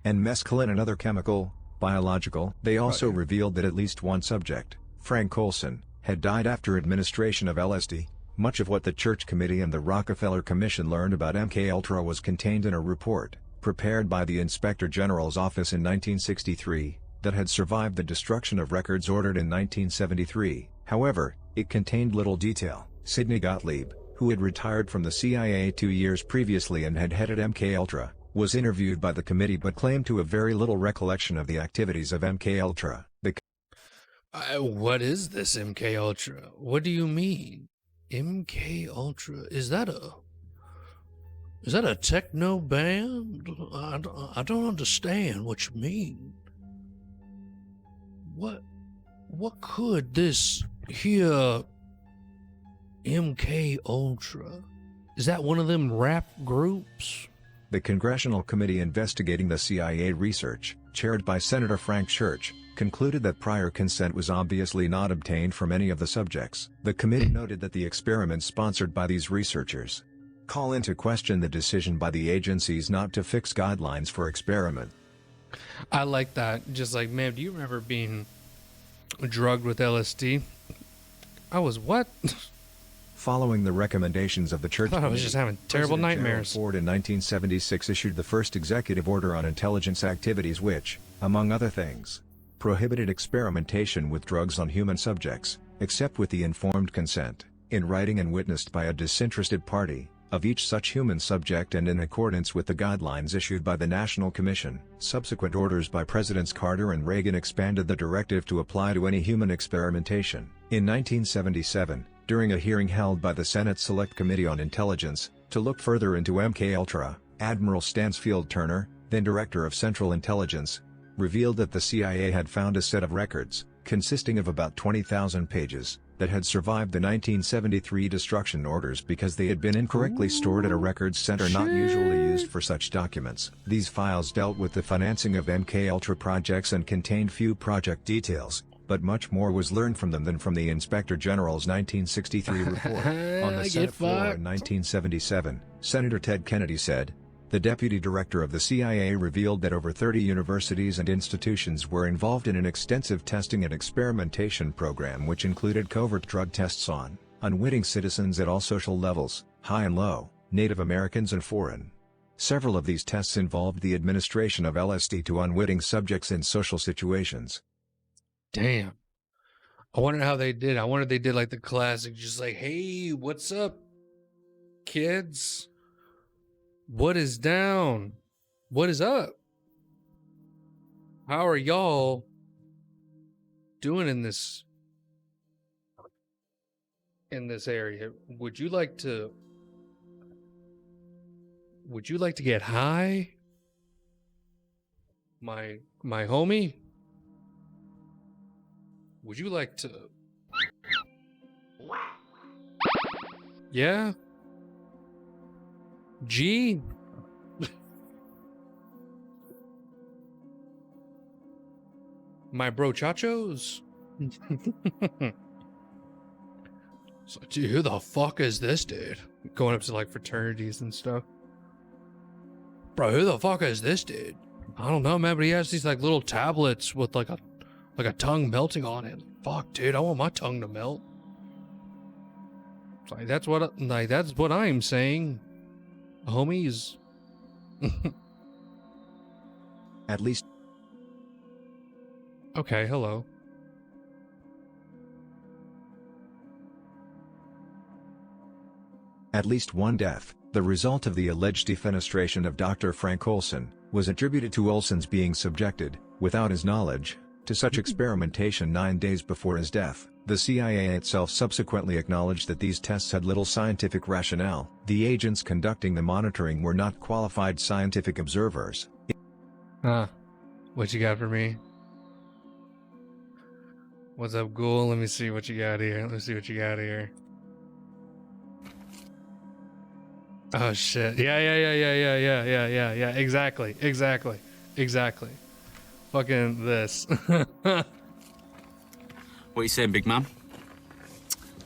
And mescaline, another chemical, biological. They also
Okay.
revealed that at least one subject, Frank Olson, had died after administration of LSD. Much of what the Church Committee and the Rockefeller Commission learned about MKUltra was contained in a report, prepared by the Inspector General's office in 1963, that had survived the destruction of records ordered in 1973. However, it contained little detail. Sidney Gottlieb, who had retired from the CIA 2 years previously and had headed MKUltra, was interviewed by the committee but claimed to have very little recollection of the activities of MKUltra.
What is this MK Ultra? What do you mean? MK Ultra? Is that a techno band? I don't understand what you mean. What could this here MK Ultra? Is that one of them rap groups?
The Congressional Committee investigating the CIA research, chaired by Senator Frank Church, concluded that prior consent was obviously not obtained from any of the subjects. The committee noted that the experiments sponsored by these researchers call into question the decision by the agencies not to fix guidelines for experiment.
I like that. Just like, man, do you remember being drugged with LSD? I was what?
Following the recommendations of the Church
I thought I was
Committee,
just having terrible
President Gerald
nightmares.
Ford in 1976 issued the first executive order on intelligence activities which, among other things, prohibited experimentation with drugs on human subjects, except with the informed consent, in writing and witnessed by a disinterested party, of each such human subject and in accordance with the guidelines issued by the National Commission. Subsequent orders by Presidents Carter and Reagan expanded the directive to apply to any human experimentation. In 1977, during a hearing held by the Senate Select Committee on Intelligence, to look further into MKUltra, Admiral Stansfield Turner, then Director of Central Intelligence, revealed that the CIA had found a set of records, consisting of about 20,000 pages, that had survived the 1973 destruction orders because they had been incorrectly stored at a records center not usually used for such documents. These files dealt with the financing of MKUltra projects and contained few project details, but much more was learned from them than from the Inspector General's 1963 report. On the Senate floor in 1977, Senator Ted Kennedy said, "The deputy director of the CIA revealed that over 30 universities and institutions were involved in an extensive testing and experimentation program which included covert drug tests on unwitting citizens at all social levels, high and low, Native Americans and foreign. Several of these tests involved the administration of LSD to unwitting subjects in social situations."
Damn. I wonder how they did. I wonder if they did like the classic, just like, hey, what's up, kids? What is down? What is up? How are y'all doing in this area? Would you like to get high? My homie? Would you like to? Yeah? G? My brochachos? So, dude, who the fuck is this dude? Going up to like fraternities and stuff. Bro, who the fuck is this dude? I don't know, man, but he has these like little tablets with like a tongue melting on it. Fuck, dude, I want my tongue to melt. Like that's what I'm saying. Homies.
At least
Okay, hello.
At least one death, the result of the alleged defenestration of Dr. Frank Olson, was attributed to Olson's being subjected, without his knowledge, to such experimentation 9 days before his death. The CIA itself subsequently acknowledged that these tests had little scientific rationale. The agents conducting the monitoring were not qualified scientific observers.
What you got for me? What's up, ghoul? Let me see what you got here. Oh shit. Yeah. Exactly. Fucking this.
What you saying, big man?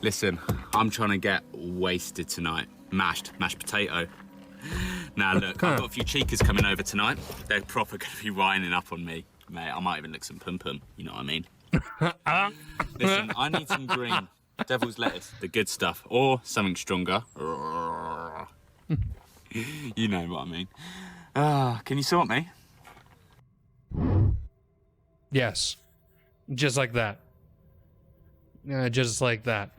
Listen, I'm trying to get wasted tonight. Mashed potato. Now look, I've got a few cheekers coming over tonight. They're proper gonna be whining up on me. Mate, I might even lick some pum-pum, you know what I mean? Listen, I need some green. Devil's lettuce, the good stuff. Or something stronger. You know what I mean. Can you sort me?
Yes. Just like that. Just like that.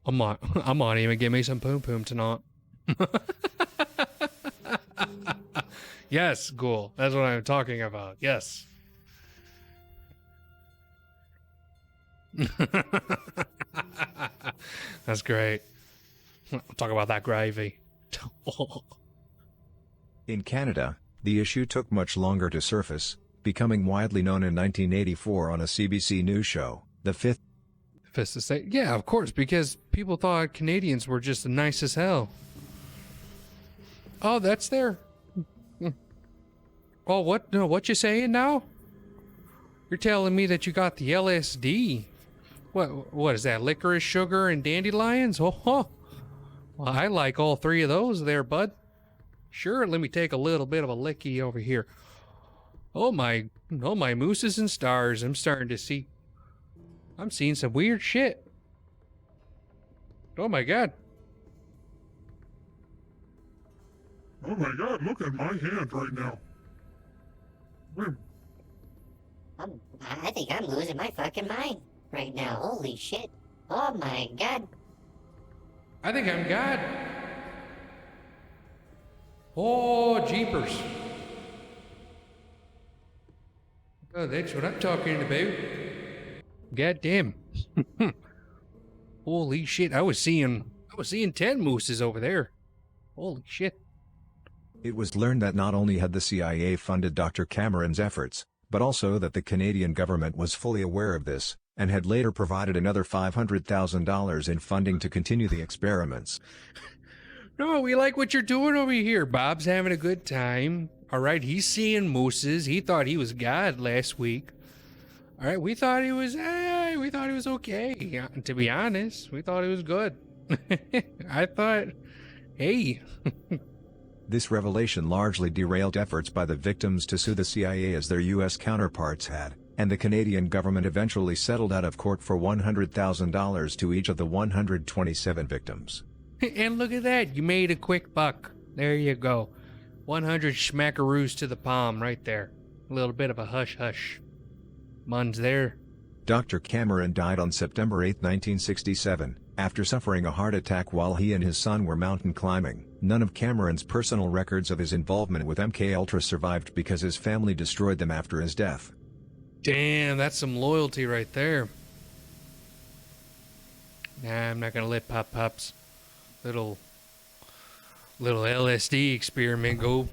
I might even give me some poom poom tonight. Yes, Ghoul. That's what I'm talking about. Yes. That's great. Talk about that gravy.
In Canada, the issue took much longer to surface, becoming widely known in 1984 on a CBC News show, The Fifth.
Fist to say, yeah, of course, because people thought Canadians were just nice as hell. Oh, that's there. Oh, what? No, what you saying now? You're telling me that you got the LSD? What is that? Licorice, sugar, and dandelions? Oh, huh. Well, I like all three of those there, bud. Sure, let me take a little bit of a licky over here. Oh my mooses and stars. I'm seeing some weird shit. Oh my god.
Oh my god, look at my hand right now.
I think I'm losing my fucking mind right now. Holy shit. Oh my god.
I think I'm God. Oh, jeepers. Oh, that's what I'm talking about. God damn. Holy shit, I was seeing 10 mooses over there. Holy shit.
It was learned that not only had the CIA funded Dr. Cameron's efforts, but also that the Canadian government was fully aware of this, and had later provided another $500,000 in funding to continue the experiments.
No, we like what you're doing over here. Bob's having a good time. All right, he's seeing mooses. He thought he was God last week. All right, we thought he was okay. Yeah, to be honest, we thought he was good. I thought, hey.
This revelation largely derailed efforts by the victims to sue the CIA as their U.S. counterparts had, and the Canadian government eventually settled out of court for $100,000 to each of the 127 victims.
And look at that, you made a quick buck. There you go. 100 schmackaroos to the palm right there. A little bit of a hush-hush. Mun's there.
Dr. Cameron died on September 8, 1967, after suffering a heart attack while he and his son were mountain climbing. None of Cameron's personal records of his involvement with Mkultra survived because his family destroyed them after his death.
Damn, that's some loyalty right there. Nah, I'm not gonna let Pop's little LSD experiment go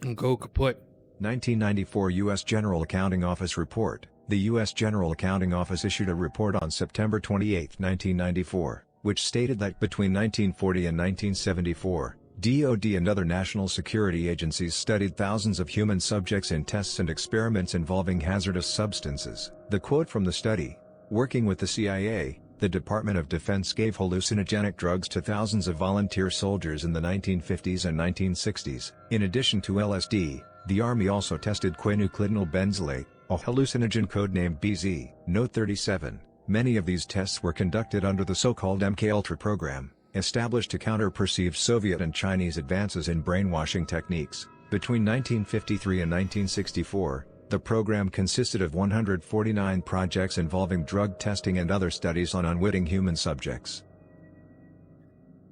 kaput.
1994 U.S. General Accounting Office Report. The U.S. General Accounting Office issued a report on September 28, 1994, which stated that between 1940 and 1974, DoD and other national security agencies studied thousands of human subjects in tests and experiments involving hazardous substances. The quote from the study: "Working with the CIA, the Department of Defense gave hallucinogenic drugs to thousands of volunteer soldiers in the 1950s and 1960s. In addition to LSD, the Army also tested quinacridinal benzylate, a hallucinogen codenamed BZ. Note 37. Many of these tests were conducted under the so-called Mkultra Program, established to counter perceived Soviet and Chinese advances in brainwashing techniques. Between 1953 and 1964, the program consisted of 149 projects involving drug testing and other studies on unwitting human subjects."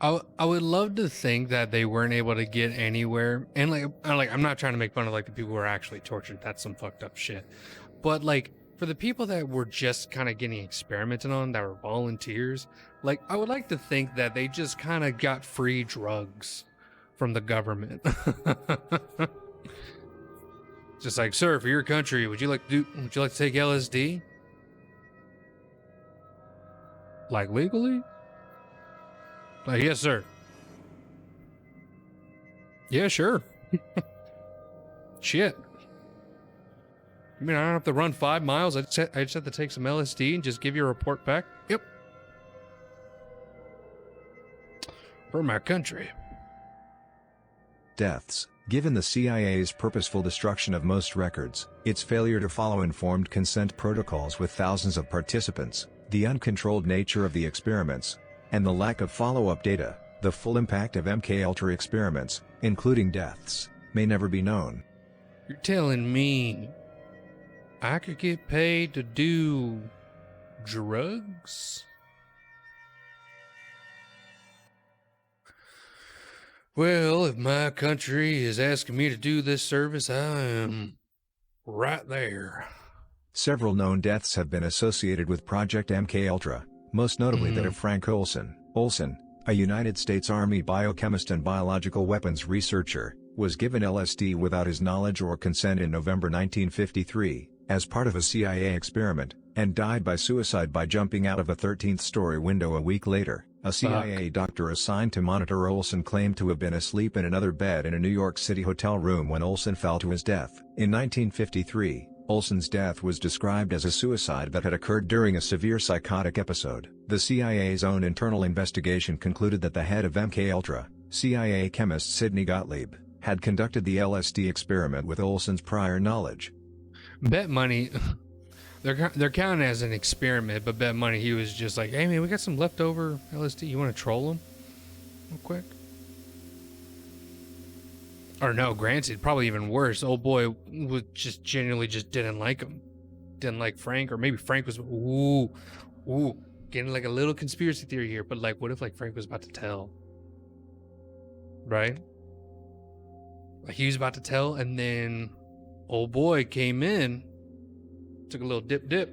I would love to think that they weren't able to get anywhere, and I'm not trying to make fun of like the people who were actually tortured. That's some fucked up shit. But like for the people that were just kind of getting experimented on, that were volunteers, like I would like to think that they just kind of got free drugs from the government. Just like, sir, for your country, would you like to take LSD? Like legally? Like, yes, sir. Yeah, sure. Shit. I mean, I don't have to run 5 miles. I just have to take some LSD and just give you a report back. Yep. For my country.
Deaths. Given the CIA's purposeful destruction of most records, its failure to follow informed consent protocols with thousands of participants, the uncontrolled nature of the experiments, and the lack of follow-up data, the full impact of MKUltra experiments, including deaths, may never be known.
You're telling me I could get paid to do drugs? Well, if my country is asking me to do this service, I am right there.
Several known deaths have been associated with Project MKUltra, most notably that of Frank Olson. Olson, a United States Army biochemist and biological weapons researcher, was given LSD without his knowledge or consent in November 1953, as part of a CIA experiment, and died by suicide by jumping out of a 13th-story window a week later. A CIA doctor assigned to monitor Olson claimed to have been asleep in another bed in a New York City hotel room when Olson fell to his death. In 1953, Olson's death was described as a suicide that had occurred during a severe psychotic episode. The CIA's own internal investigation concluded that the head of MKUltra, CIA chemist Sidney Gottlieb, had conducted the LSD experiment with Olson's prior knowledge.
Bet money, they're counting as an experiment, but bet money he was just like, hey man, we got some leftover LSD. You want to troll him real quick? Or no, granted, probably even worse. Old boy was just genuinely just didn't like him. Didn't like Frank, or maybe Frank was, getting like a little conspiracy theory here, but like, what if like Frank was about to tell? Right? Like he was about to tell, and then old boy came in, took a little dip. That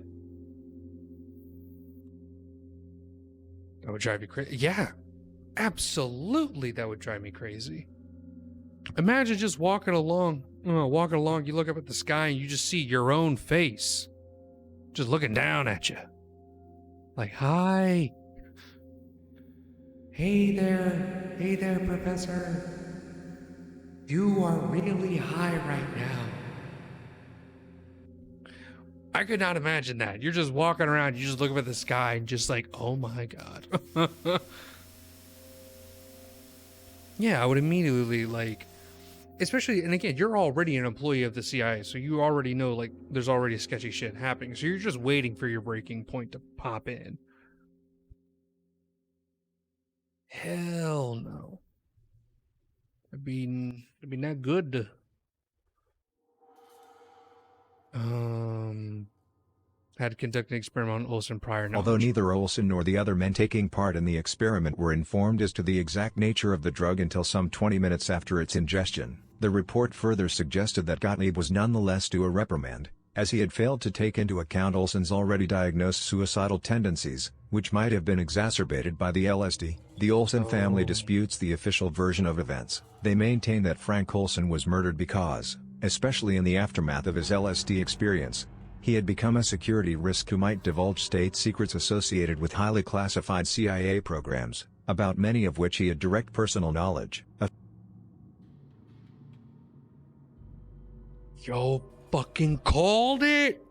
would drive you crazy. Yeah, absolutely, that would drive me crazy. Imagine just walking along, you look up at the sky and you just see your own face just looking down at you. Like, hi. Hey there, Professor. You are really high right now. I could not imagine that. You're just walking around, you just look up at the sky and just like, oh my God. Yeah, I would immediately like, especially, and again, you're already an employee of the CIA, so you already know like there's already sketchy shit happening. So you're just waiting for your breaking point to pop in. Hell no. It'd be not good. Had to conduct an experiment on Olson prior knowledge.
Although neither Olson nor the other men taking part in the experiment were informed as to the exact nature of the drug until some 20 minutes after its ingestion, the report further suggested that Gottlieb was nonetheless due a reprimand, as he had failed to take into account Olson's already diagnosed suicidal tendencies, which might have been exacerbated by the LSD. The Olson family disputes the official version of events. They maintain that Frank Olson was murdered because, especially in the aftermath of his LSD experience, he had become a security risk who might divulge state secrets associated with highly classified CIA programs, about many of which he had direct personal knowledge.
Yo fucking called it!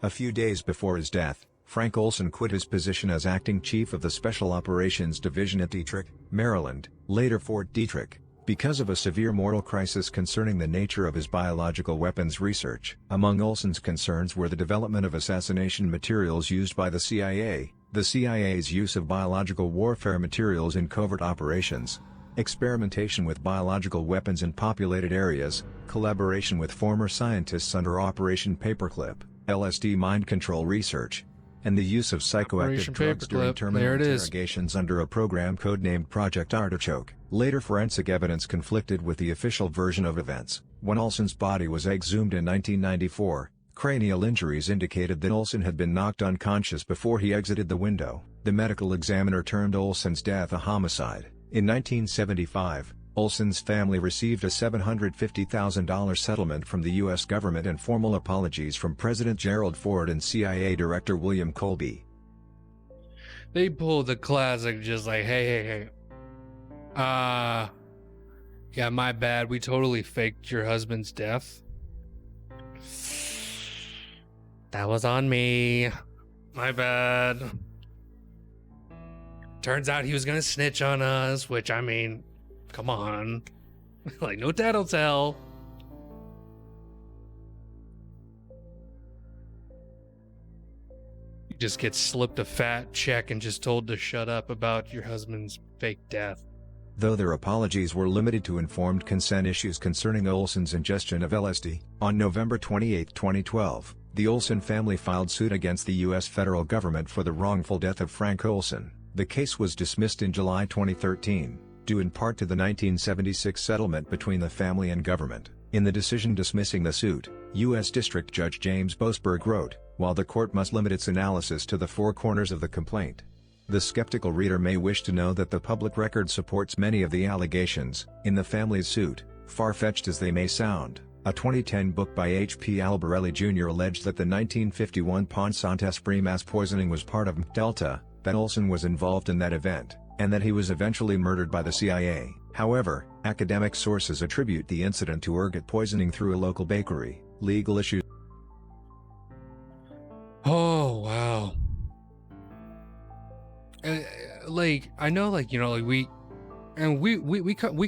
A few days before his death, Frank Olson quit his position as acting chief of the Special Operations Division at Detrick, Maryland, later Fort Detrick, because of a severe moral crisis concerning the nature of his biological weapons research. Among Olson's concerns were the development of assassination materials used by the CIA, the CIA's use of biological warfare materials in covert operations, experimentation with biological weapons in populated areas, collaboration with former scientists under Operation Paperclip, LSD mind control research, and the use of psychoactive drugs during terminal interrogations under a program codenamed Project Artichoke. Later forensic evidence conflicted with the official version of events. When Olson's body was exhumed in 1994, cranial injuries indicated that Olson had been knocked unconscious before he exited the window. The medical examiner termed Olson's death a homicide. In 1975, Olson's family received a $750,000 settlement from the U.S. government and formal apologies from President Gerald Ford and CIA Director William Colby.
They pulled the classic, just like, hey. Yeah, my bad. We totally faked your husband's death. That was on me. My bad. Turns out he was gonna snitch on us, which, I mean, come on. Like, no tattletale. You just get slipped a fat check and just told to shut up about your husband's fake death.
Though their apologies were limited to informed consent issues concerning Olson's ingestion of LSD, on November 28, 2012, the Olson family filed suit against the U.S. federal government for the wrongful death of Frank Olson. The case was dismissed in July 2013, due in part to the 1976 settlement between the family and government. In the decision dismissing the suit, U.S. District Judge James Boasberg wrote, "While the court must limit its analysis to the four corners of the complaint, the skeptical reader may wish to know that the public record supports many of the allegations in the family's suit, far-fetched as they may sound." A 2010 book by H.P. Albarelli Jr. alleged that the 1951 Pont Saint-Esprit mass poisoning was part of Delta, that Olson was involved in that event, and that he was eventually murdered by the CIA. However, academic sources attribute the incident to ergot poisoning through a local bakery. Legal issues.
Oh, wow. Like, I know, like, you know, like we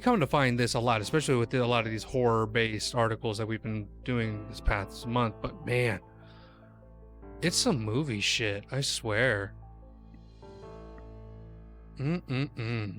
come to find this a lot, especially with a lot of these horror-based articles that we've been doing this past month. But man, it's some movie shit, I swear.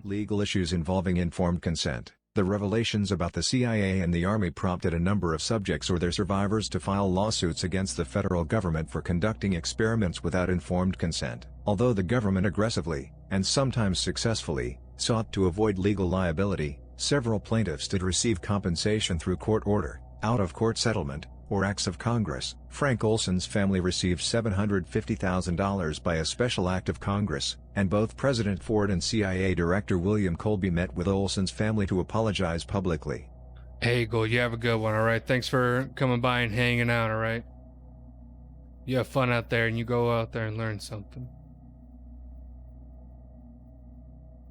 Legal issues involving informed consent. The revelations about the CIA and the Army prompted a number of subjects or their survivors to file lawsuits against the federal government for conducting experiments without informed consent. Although the government aggressively, and sometimes successfully, sought to avoid legal liability, several plaintiffs did receive compensation through court order, out-of-court settlement, or acts of Congress. Frank Olson's family received $750,000 by a special act of Congress, and both President Ford and CIA Director William Colby met with Olson's family to apologize publicly.
Hey, Gold, you have a good one, all right? Thanks for coming by and hanging out, all right? You have fun out there, and you go out there and learn something.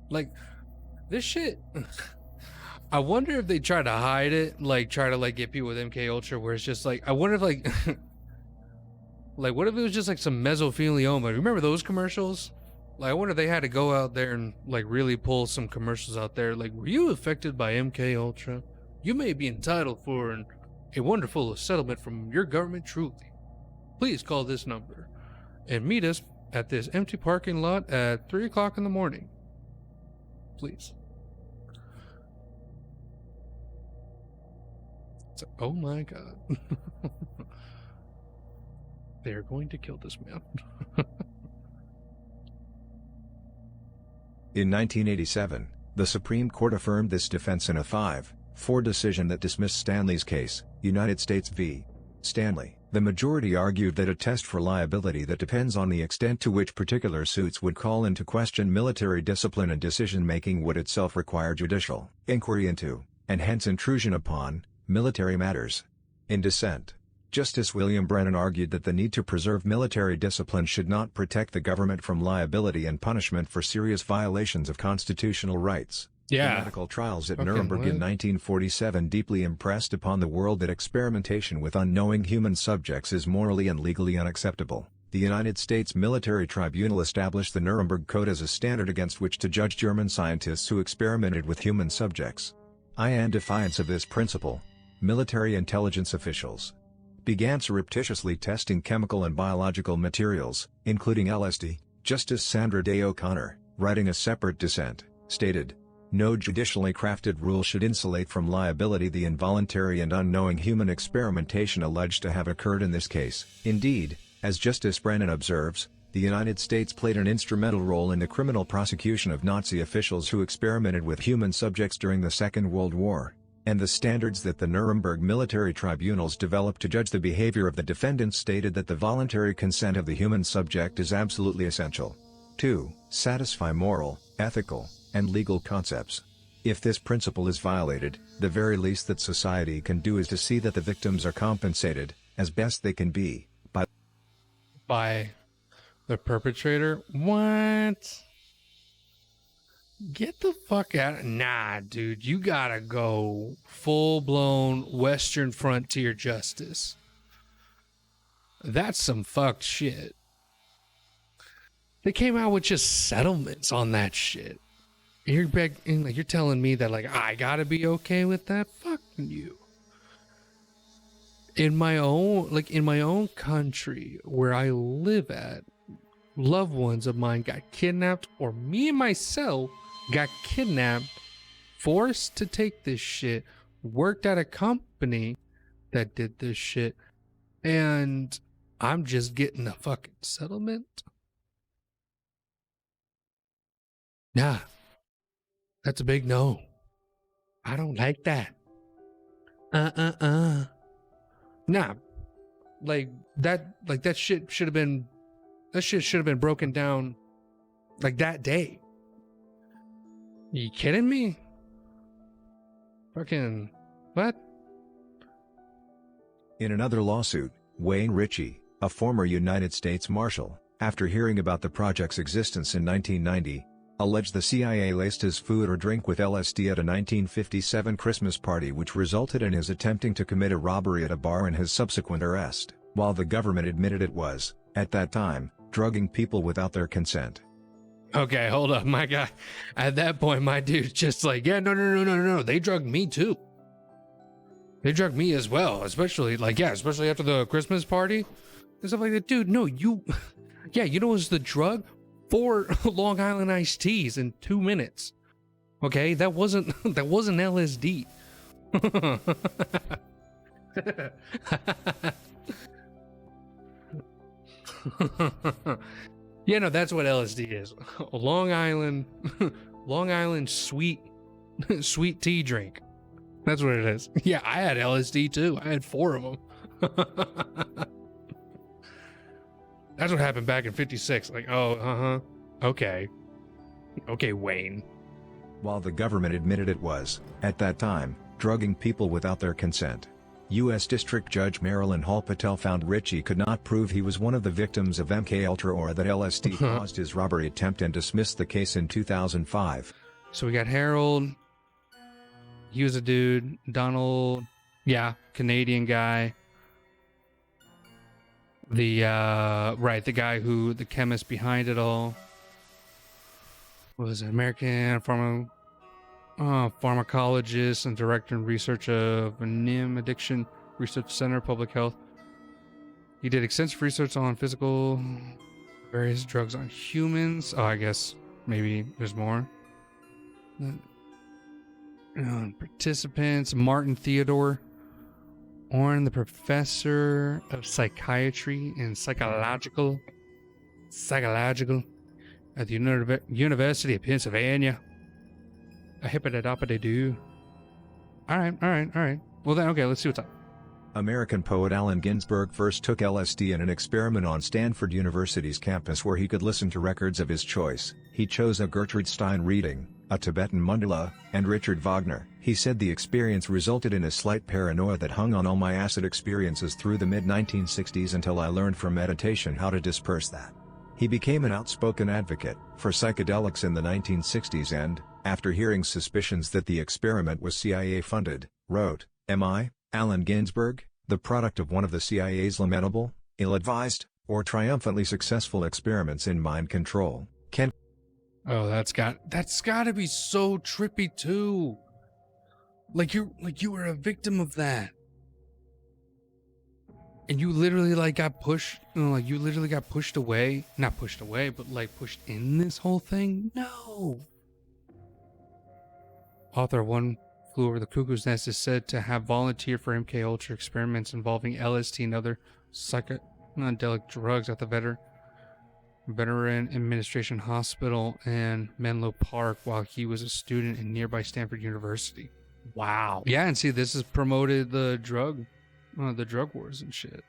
Like, this shit... I wonder if they try to hide it, like try to like get people with MK Ultra, where it's just like, I wonder if like, like what if it was just like some mesothelioma? Remember those commercials? Like, I wonder if they had to go out there and like really pull some commercials out there. Like, were you affected by MK Ultra? You may be entitled for a wonderful settlement from your government truly. Please call this number and meet us at this empty parking lot at 3 o'clock in the morning. Please. So, oh my god. They're going to kill this man.
In 1987, the Supreme Court affirmed this defense in a 5-4 decision that dismissed Stanley's case, United States v. Stanley. The majority argued that a test for liability that depends on the extent to which particular suits would call into question military discipline and decision-making would itself require judicial inquiry into, and hence intrusion upon, military matters. In dissent, Justice William Brennan argued that the need to preserve military discipline should not protect the government from liability and punishment for serious violations of constitutional rights.
Yeah.
The medical trials at
Fucking
Nuremberg
what?
in 1947 deeply impressed upon the world that experimentation with unknowing human subjects is morally and legally unacceptable. The United States Military Tribunal established the Nuremberg Code as a standard against which to judge German scientists who experimented with human subjects. In defiance of this principle, military intelligence officials began surreptitiously testing chemical and biological materials, including LSD. Justice Sandra Day O'Connor, writing a separate dissent, stated, "No judicially crafted rule should insulate from liability the involuntary and unknowing human experimentation alleged to have occurred in this case." Indeed, as Justice Brennan observes, the United States played an instrumental role in the criminal prosecution of Nazi officials who experimented with human subjects during the Second World War, and the standards that the Nuremberg military tribunals developed to judge the behavior of the defendants stated that the voluntary consent of the human subject is absolutely essential to satisfy moral, ethical, and legal concepts. If this principle is violated, the very least that society can do is to see that the victims are compensated, as best they can be,
By the perpetrator? What? Get the fuck out. Nah, dude, you gotta go full-blown Western frontier justice. That's some fucked shit. They came out with just settlements on that shit. You're like, you're telling me that like I gotta be okay with that? Fuck you. In my own country where I live at, loved ones of mine got kidnapped, or me and myself got kidnapped, forced to take this shit, worked at a company that did this shit, and I'm just getting a fucking settlement? Nah, that's a big no. I don't like that. Nah, that shit should have been broken down like that day. You kidding me? Fucking what?
In another lawsuit, Wayne Ritchie, a former United States Marshal, after hearing about the project's existence in 1990, alleged the CIA laced his food or drink with LSD at a 1957 Christmas party, which resulted in his attempting to commit a robbery at a bar and his subsequent arrest, while the government admitted it was, at that time, drugging people without their consent.
Okay, hold up, my guy. At that point, my dude's just like, yeah, no. They drugged me too. They drugged me as well, especially after the Christmas party and stuff like that. Dude, no, you know what's the drug? 4 Long Island iced teas in 2 minutes. Okay, that wasn't LSD. Yeah, no, that's what LSD is. Long Island sweet tea drink. That's what it is. Yeah, I had LSD too. I had 4 of them. That's what happened back in 56. Like, okay, Wayne.
While the government admitted it was, at that time, drugging people without their consent, U.S. District Judge Marilyn Hall Patel found Ritchie could not prove he was one of the victims of MKUltra or that LSD caused his robbery attempt, and dismissed the case in 2005.
So we got Harold. He was a dude. Donald, Canadian guy. The guy who, the chemist behind it all. What was it? American pharmacologist and director and research of NIM Addiction Research Center, Public Health. He did extensive research on physical various drugs on humans. Oh, I guess maybe there's more. Participants: Martin Theodore Orn, the professor of psychiatry and psychological at the University of Pennsylvania. A hippodadopoday-doo. All right. Well then, okay, let's see what's up.
American poet Allen Ginsberg first took LSD in an experiment on Stanford University's campus where he could listen to records of his choice. He chose a Gertrude Stein reading, a Tibetan mandala, and Richard Wagner. He said the experience resulted in a slight paranoia that hung on all my acid experiences through the mid-1960s until I learned from meditation how to disperse that. He became an outspoken advocate for psychedelics in the 1960s and, after hearing suspicions that the experiment was CIA-funded, wrote, "Am I, Allen Ginsberg, the product of one of the CIA's lamentable, ill-advised, or triumphantly successful experiments in mind control?
Oh, that's got to be so trippy too. Like you were a victim of that. And you literally got pushed, you literally got pushed away. Not pushed away, but pushed in this whole thing? No. Author of One Flew Over the Cuckoo's Nest is said to have volunteered for MKUltra experiments involving LSD and other psychedelic drugs at the Veteran Administration Hospital in Menlo Park while he was a student in nearby Stanford University. Wow. Yeah, and see, this has promoted the drug wars and shit.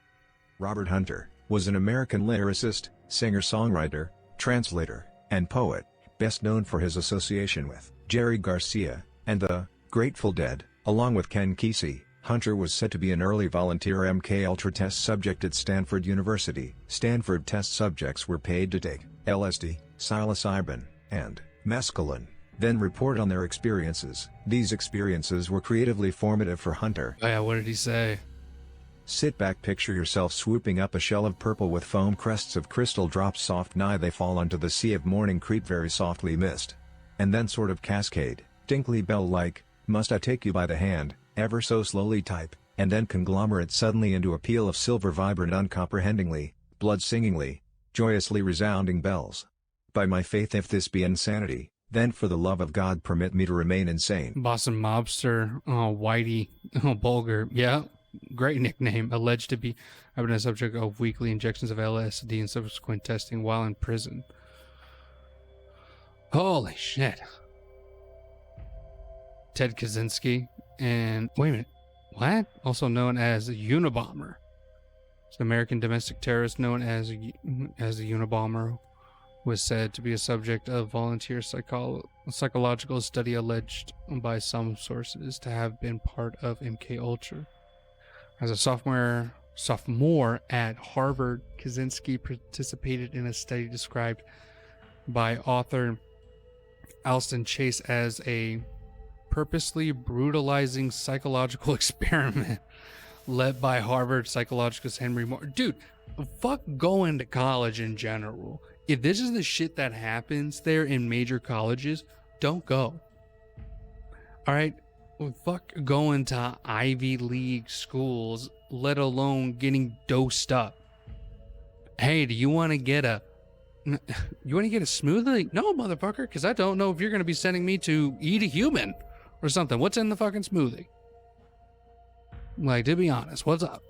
Robert Hunter was an American lyricist, singer-songwriter, translator, and poet, best known for his association with Jerry Garcia and the Grateful Dead. Along with Ken Kesey, Hunter was said to be an early volunteer MKUltra test subject at Stanford University. Stanford test subjects were paid to take LSD, psilocybin, and mescaline, then report on their experiences. These experiences were creatively formative for Hunter.
Oh yeah, what did he say?
Sit back, picture yourself swooping up a shell of purple with foam crests of crystal drops, soft nigh they fall onto the sea of morning, creep very softly mist. And then sort of cascade, tinkly bell like, must I take you by the hand, ever so slowly type, and then conglomerate suddenly into a peal of silver vibrant uncomprehendingly, blood singingly, joyously resounding bells. By my faith, if this be insanity, then for the love of God permit me to remain insane.
Boston mobster, Whitey, Bulger, yeah, great nickname, alleged to be having a subject of weekly injections of LSD and subsequent testing while in prison. Holy shit. Ted Kaczynski, and wait a minute, what? Also known as the Unabomber. It's an American domestic terrorist known as the Unabomber, was said to be a subject of volunteer psychological study alleged by some sources to have been part of MK Ultra. As a sophomore at Harvard, Kaczynski participated in a study described by author Alston Chase as a purposely brutalizing psychological experiment led by Harvard psychologist Henry Moore. Dude, fuck going to college in general. If this is the shit that happens there in major colleges, don't go. All right? Fuck going to Ivy League schools, let alone getting dosed up. Hey, do you want to get a smoothie? No, motherfucker, because I don't know if you're going to be sending me to eat a human or something. What's in the fucking smoothie? Like, to be honest, what's up?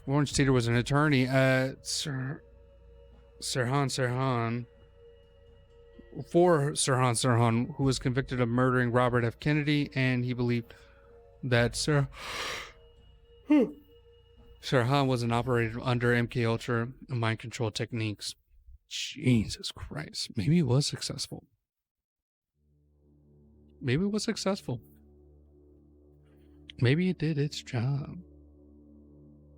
Lawrence Teeter was an attorney at Sirhan, who was convicted of murdering Robert F. Kennedy, and he believed that Sirhan was an operator under MK Ultra mind control techniques. Jesus Christ. Maybe he was successful. Maybe it was successful. Maybe it did its job.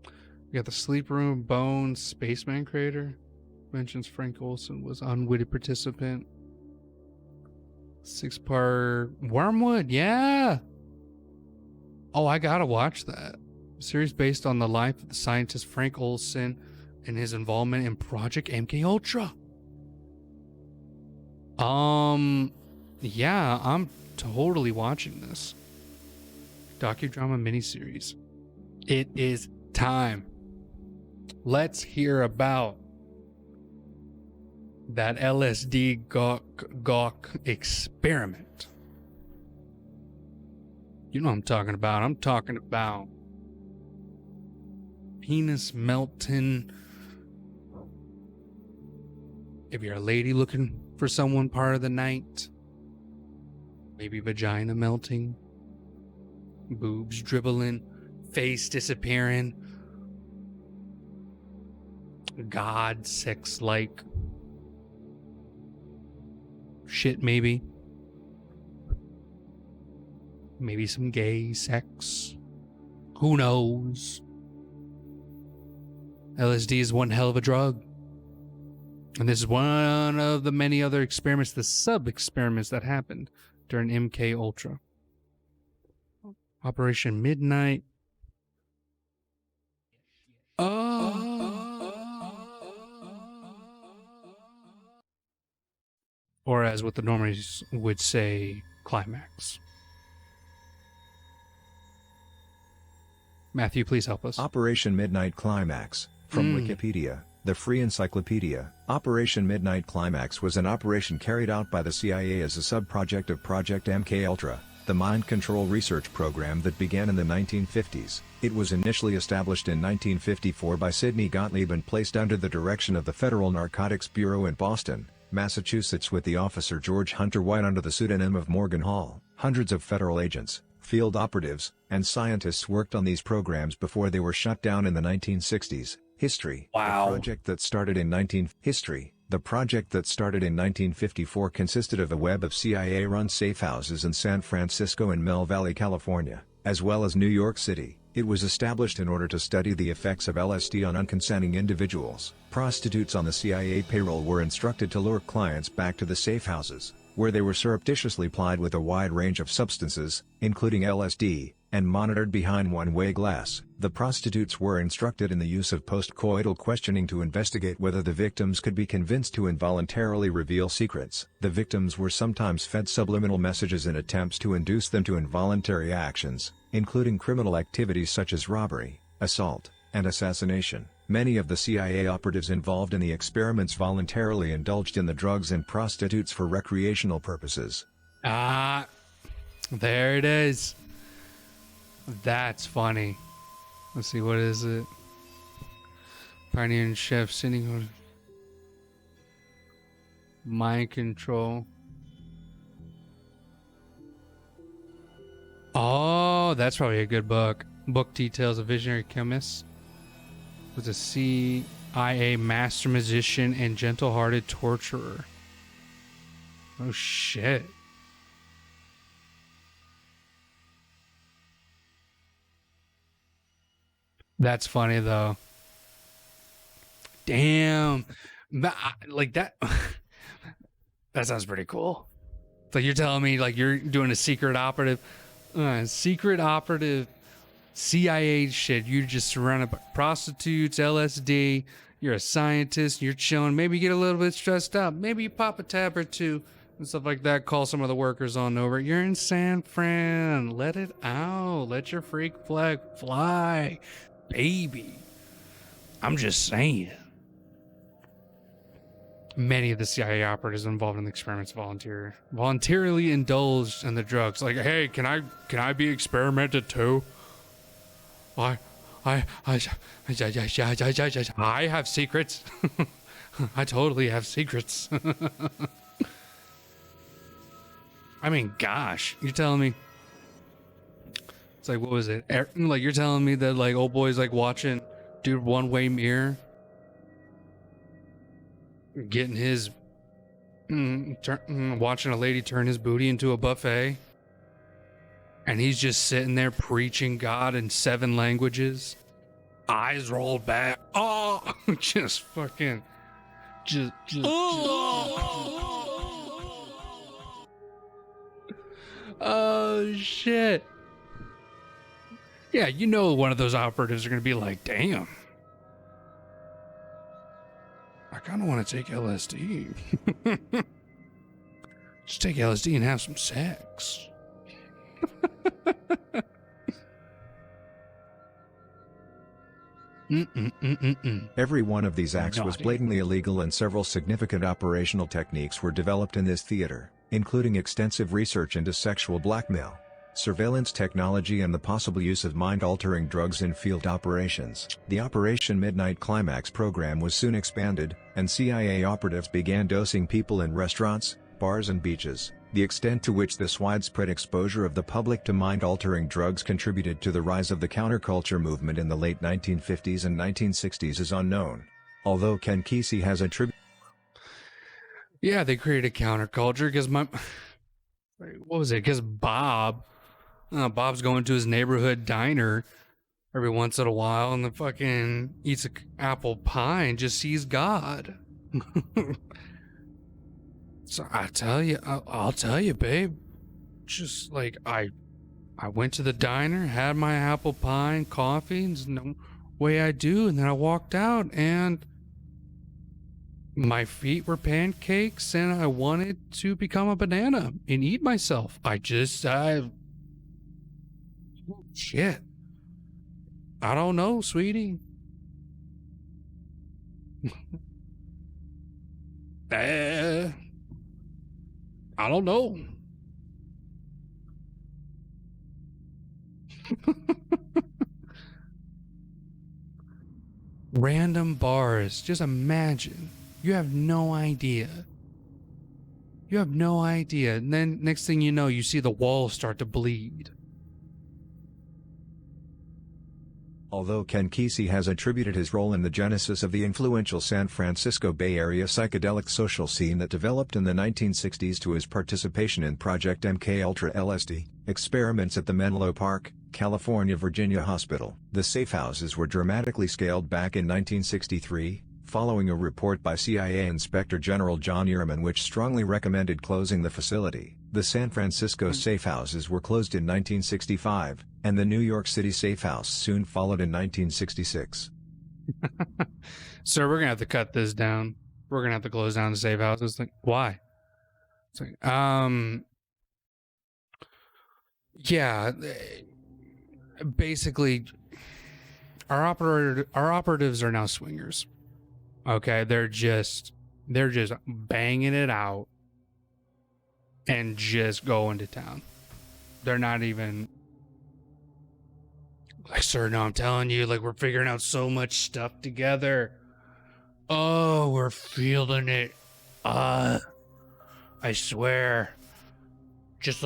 We got the Sleep Room, Bones, Spaceman Crater. Mentions Frank Olson was unwitting participant. 6-part Wormwood, yeah. Oh, I gotta watch that. Series based on the life of the scientist Frank Olson and his involvement in Project MK Ultra. Yeah, I'm totally watching this docudrama miniseries. It is time. Let's hear about that LSD gawk experiment. You know what I'm talking about. I'm talking about penis melting. If you're a lady looking for someone part of the night, maybe vagina melting, boobs dribbling, face disappearing, God sex like shit, maybe some gay sex, who knows. LSD is one hell of a drug, and this is one of the many other experiments, the sub experiments that happened during MK Ultra. Operation Midnight. Or as what the normies would say, Climax. Matthew, please help us.
Operation Midnight Climax. From Wikipedia, the free encyclopedia, Operation Midnight Climax was an operation carried out by the CIA as a sub-project of Project MKUltra, the mind control research program that began in the 1950s. It was initially established in 1954 by Sidney Gottlieb and placed under the direction of the Federal Narcotics Bureau in Boston, Massachusetts, with the officer George Hunter White under the pseudonym of Morgan Hall. Hundreds of federal agents, field operatives, and scientists worked on these programs before they were shut down in the 1960s. History.
Wow.
The project that started in 1954 consisted of a web of CIA-run safe houses in San Francisco and Mill Valley, California, as well as New York City. It was established in order to study the effects of LSD on unconsenting individuals. Prostitutes on the CIA payroll were instructed to lure clients back to the safe houses. where they were surreptitiously plied with a wide range of substances, including LSD, and monitored behind one-way glass. The prostitutes were instructed in the use of post-coital questioning to investigate whether the victims could be convinced to involuntarily reveal secrets. The victims were sometimes fed subliminal messages in attempts to induce them to involuntary actions, including criminal activities such as robbery, assault, and assassination. Many of the CIA operatives involved in the experiments voluntarily indulged in the drugs and prostitutes for recreational purposes.
Ah, there it is. That's funny. Let's see, what is it? Pioneer and chef sitting on mind control. Oh, that's probably a good book. Book details a visionary chemist was a CIA master magician and gentle-hearted torturer. Oh shit. That's funny though. Damn. Like that. That sounds pretty cool. So you're telling me like you're doing a secret operative CIA shit. You're just surrounded by prostitutes, LSD. You're a scientist. You're chilling. Maybe you get a little bit stressed out. Maybe you pop a tab or two and stuff like that. Call some of the workers on over. You're in San Fran. Let it out. Let your freak flag fly, baby. I'm just saying. Many of the CIA operatives involved in the experiments voluntarily indulged in the drugs. Like, hey, can I be experimented too? I have secrets. I totally have secrets. I mean, gosh, you're telling me. It's like, what was it? Like, you're telling me that like old boy's like watching dude one-way mirror, getting his watching a lady turn his booty into a buffet, and he's just sitting there preaching God in 7 languages, eyes rolled back. Oh, just fucking just oh shit. Yeah, you know one of those operatives are gonna be like, damn, I kind of want to take LSD. Just take LSD and have some sex.
Every one of these acts was
Naughty.
blatantly illegal, and several significant operational techniques were developed in this theater, including extensive research into sexual blackmail, surveillance technology, and the possible use of mind-altering drugs in field operations. The Operation Midnight Climax program was soon expanded, and CIA operatives began dosing people in restaurants, bars, and beaches. The extent to which this widespread exposure of the public to mind-altering drugs contributed to the rise of the counterculture movement in the late 1950s and 1960s is unknown. Although Ken Kesey has attributed...
Yeah, they created a counterculture because what was it? Because Bob's going to his neighborhood diner every once in a while and then fucking eats an apple pie and just sees God. So I'll tell you, babe. Just like I went to the diner, had my apple pie and coffee, and there's no way I do, and then I walked out and my feet were pancakes and I wanted to become a banana and eat myself. Shit. I don't know, sweetie. I don't know. Random bars. Just imagine. You have no idea. You have no idea. And then next thing you know, you see the walls start to bleed.
Although Ken Kesey has attributed his role in the genesis of the influential San Francisco Bay Area psychedelic social scene that developed in the 1960s to his participation in Project MKUltra LSD experiments at the Menlo Park, California Virginia Hospital. The safe houses were dramatically scaled back in 1963, following a report by CIA Inspector General John Ehrman which strongly recommended closing the facility. The San Francisco safe houses were closed in 1965, and the New York City safe house soon followed in 1966.
Sir, we're gonna have to cut this down. We're gonna have to close down the safe houses. Like, why? It's like, yeah. Basically, our operatives are now swingers. Okay, they're just banging it out and just going to town. They're not even like, sir, no, I'm telling you, like, we're figuring out so much stuff together. Oh, we're feeling it. I swear. Just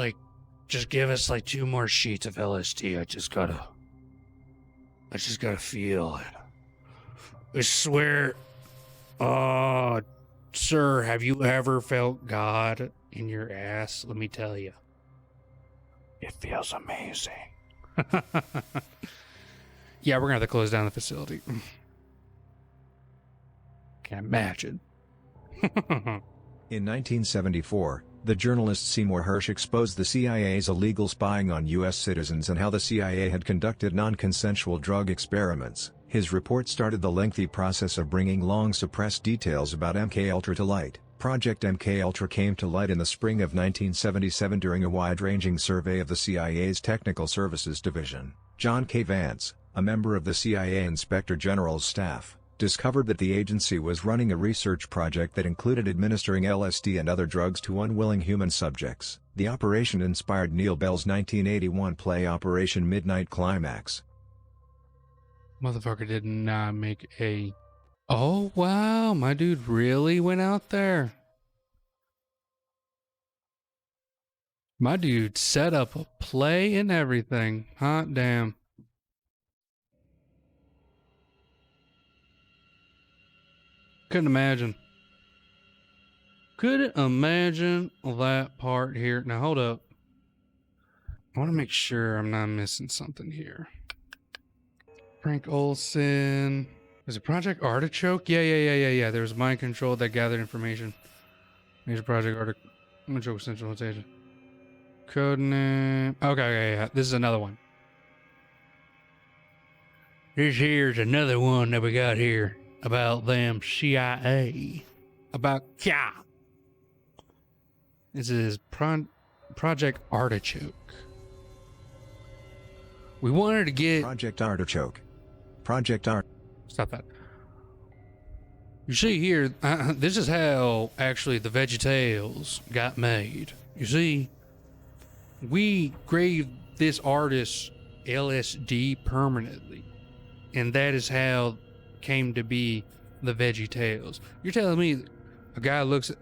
give us like 2 more sheets of LSD. I just gotta feel it. I swear. Oh, sir, have you ever felt God in your ass? Let me tell you. It feels amazing. Yeah, we're gonna have to close down the facility. Can't imagine.
In 1974, the journalist Seymour Hersh exposed the CIA's illegal spying on U.S. citizens and how the CIA had conducted non-consensual drug experiments. His report started the lengthy process of bringing long-suppressed details about MKUltra to light. Project MKUltra came to light in the spring of 1977 during a wide-ranging survey of the CIA's Technical Services Division. John K. Vance, a member of the CIA Inspector General's staff, discovered that the agency was running a research project that included administering LSD and other drugs to unwilling human subjects. The operation inspired Neil Bell's 1981 play Operation Midnight Climax.
Motherfucker did not make a... Oh, wow, my dude really went out there. My dude set up a play and everything. Hot damn. Couldn't imagine. Couldn't imagine that part here. Now, hold up. I want to make sure I'm not missing something here. Frank Olson. Is it Project Artichoke? Yeah. There was mind control that gathered information. Major Project Artichoke centralization. Codename. Okay, yeah. This is another one. This here's another one that we got here. About them CIA. About yeah. This is Project Artichoke. We wanted to get
Project Artichoke.
Stop that. You see here, this is how actually the VeggieTales got made. You see, we gave this artist LSD permanently, and that is how came to be the VeggieTales. You're telling me a guy looks at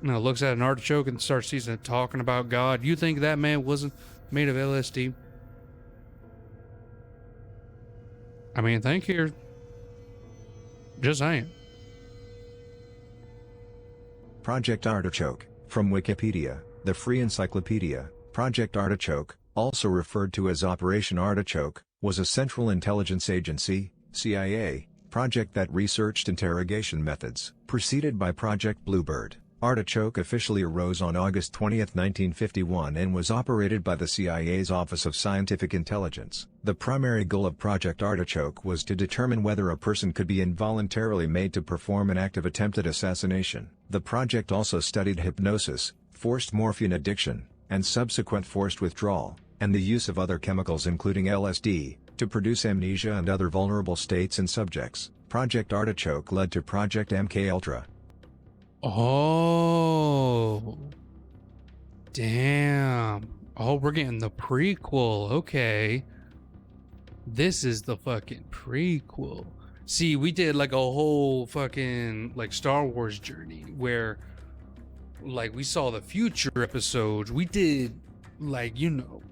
an artichoke and starts talking about God? You think that man wasn't made of LSD? I mean, think here. Just saying.
Project Artichoke. From Wikipedia, the free encyclopedia, Project Artichoke, also referred to as Operation Artichoke, was a Central Intelligence Agency, CIA, project that researched interrogation methods. Preceded by Project Bluebird, Artichoke officially arose on August 20, 1951 and was operated by the CIA's Office of Scientific Intelligence. The primary goal of Project Artichoke was to determine whether a person could be involuntarily made to perform an act of attempted assassination. The project also studied hypnosis, forced morphine addiction, and subsequent forced withdrawal, and the use of other chemicals including LSD, to produce amnesia and other vulnerable states in subjects. Project Artichoke led to Project MKUltra.
Oh, damn. Oh, we're getting the prequel. Okay. This is the fucking prequel. See, we did like a whole fucking like Star Wars journey where like we saw the future episodes. We did like, you know,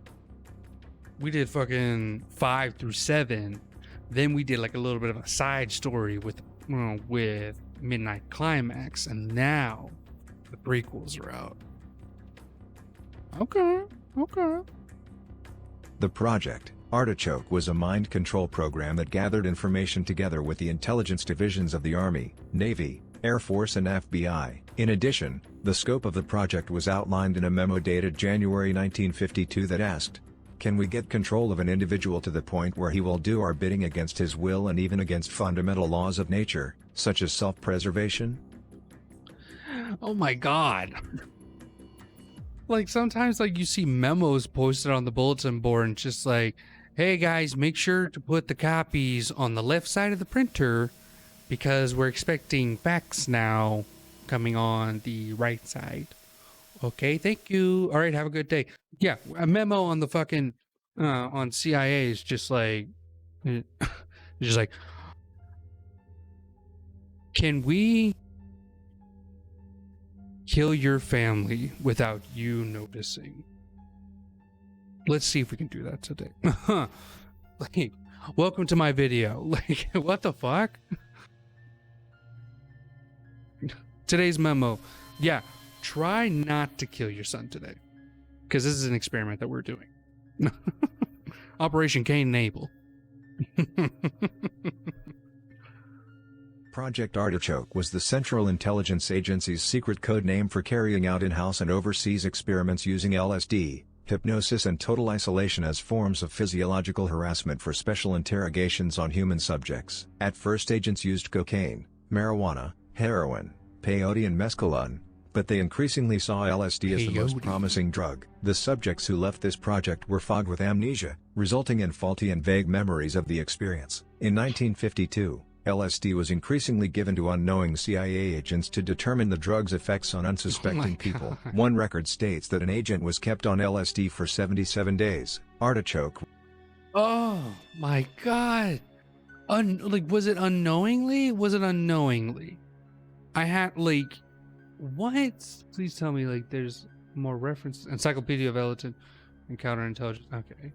we did fucking 5 through 7. Then we did like a little bit of a side story with Midnight Climax, and now the prequels are out. Okay.
The project, Artichoke was a mind control program that gathered information together with the intelligence divisions of the Army, Navy, Air Force and FBI. In addition, the scope of the project was outlined in a memo dated January 1952 that asked, "Can we get control of an individual to the point where he will do our bidding against his will and even against fundamental laws of nature, such as self-preservation?"
Oh my god. Like sometimes like you see memos posted on the bulletin board and just like, hey guys, make sure to put the copies on the left side of the printer because we're expecting fax now coming on the right side. Okay, thank you. All right, have a good day. Yeah, a memo on the fucking on CIA is just like just like, can we kill your family without you noticing? Let's see if we can do that today. Like, welcome to my video. Like, what the fuck? Today's memo. Yeah, try not to kill your son today. Because this is an experiment that we're doing. Operation Cain and Abel.
Project Artichoke was the Central Intelligence Agency's secret code name for carrying out in-house and overseas experiments using LSD, hypnosis and total isolation as forms of physiological harassment for special interrogations on human subjects. At first, agents used cocaine, marijuana, heroin, peyote and mescaline, but they increasingly saw LSD as the most promising drug. The subjects who left this project were fogged with amnesia, resulting in faulty and vague memories of the experience. In 1952, LSD was increasingly given to unknowing CIA agents to determine the drug's effects on unsuspecting people. One record states that an agent was kept on LSD for 77 days. Artichoke.
Oh my god. Like, was it unknowingly? Was it unknowingly? I had, like, what? Please tell me, like, there's more references. Encyclopedia of Elton and Counterintelligence. Okay.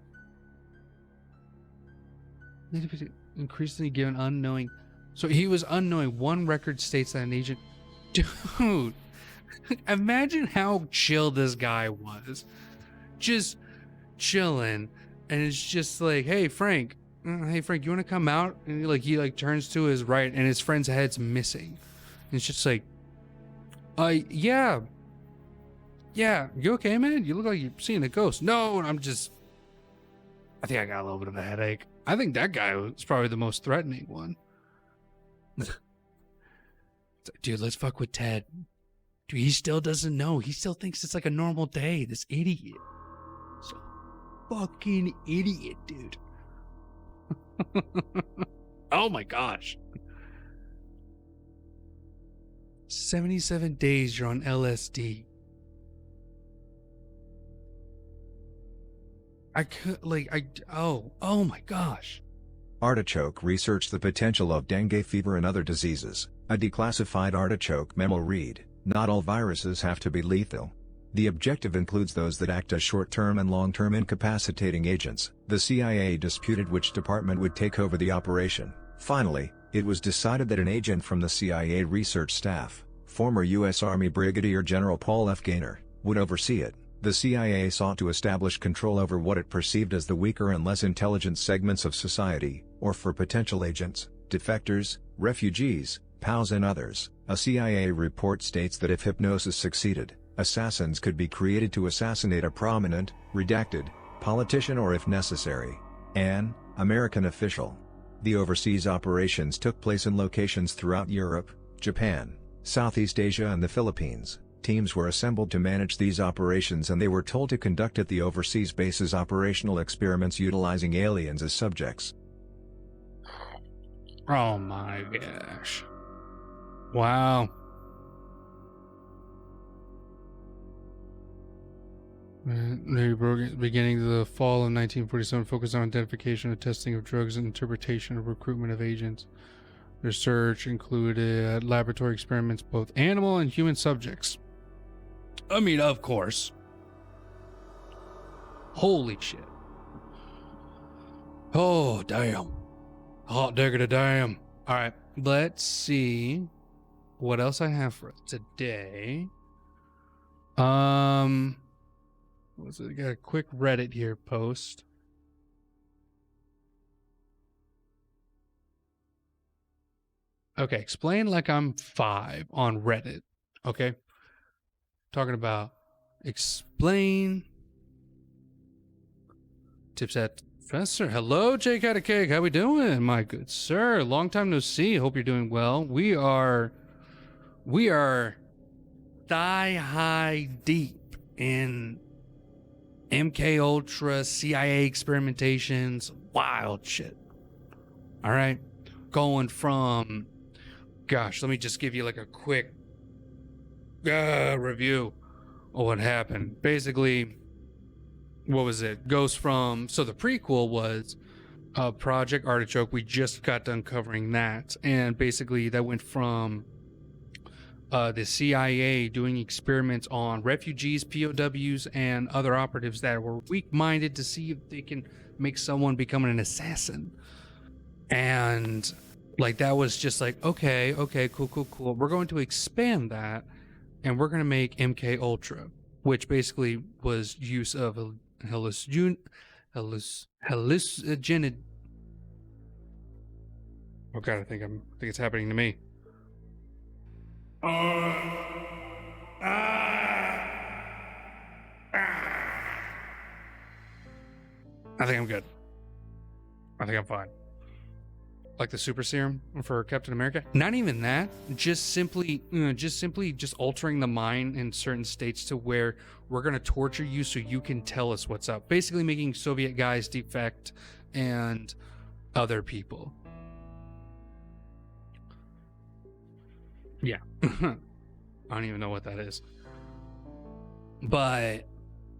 Increasingly given unknowing. So he was unknowing. One record states that an agent. Dude, imagine how chill this guy was. Just chilling. And it's just like, hey, Frank. Hey, Frank, you want to come out? And he turns to his right and his friend's head's missing. And it's just like, yeah. Yeah, you okay, man? You look like you're seeing a ghost. No, I think I got a little bit of a headache. I think that guy was probably the most threatening one. Dude, let's fuck with Ted. Dude, he still doesn't know. He still thinks it's like a normal day. This idiot. So fucking idiot, dude. Oh my gosh. 77 days you're on LSD. Oh my gosh.
Artichoke researched the potential of dengue fever and other diseases. A declassified Artichoke memo read, "Not all viruses have to be lethal. The objective includes those that act as short-term and long-term incapacitating agents." The CIA disputed which department would take over the operation. Finally, it was decided that an agent from the CIA research staff, former U.S. Army Brigadier General Paul F. Gaynor, would oversee it. The CIA sought to establish control over what it perceived as the weaker and less intelligent segments of society, or for potential agents, defectors, refugees, POWs and others. A CIA report states that if hypnosis succeeded, assassins could be created to assassinate a prominent, redacted, politician or, if necessary, an American official. The overseas operations took place in locations throughout Europe, Japan, Southeast Asia and the Philippines. Teams were assembled to manage these operations and they were told to conduct at the overseas bases operational experiments utilizing aliens as subjects.
Oh my gosh. Wow. Beginning of the fall of 1947 focused on identification and testing of drugs and interpretation of recruitment of agents. Research included laboratory experiments, both animal and human subjects. I mean, of course. Holy shit. Oh, damn. Hot diggity damn. All right, let's see what else I have for today. What's it? I got a quick Reddit here post. Okay, explain like I'm 5 on Reddit. Okay, talking about explain tips at Professor. Hello, Jake out of cake. How we doing, my good sir? Long time no see. Hope you're doing well. We are thigh high deep in MK Ultra, CIA experimentations, wild shit. All right, going from, gosh, let me just give you like a quick review of what happened. Basically, what was it? Goes from, so the prequel was Project Artichoke. We just got done covering that, and basically that went from the CIA doing experiments on refugees, POWs, and other operatives that were weak-minded to see if they can make someone become an assassin. And like that was just like, okay, cool. We're going to expand that, and we're going to make MK Ultra, which basically was use of hallucinogenic. Oh god, I think it's happening to me. I think I'm good. I think I'm fine. Like the super serum for Captain America. Not even that. Just simply altering the mind in certain states to where we're gonna torture you so you can tell us what's up. Basically making Soviet guys defect and other people. Yeah. I don't even know what that is. But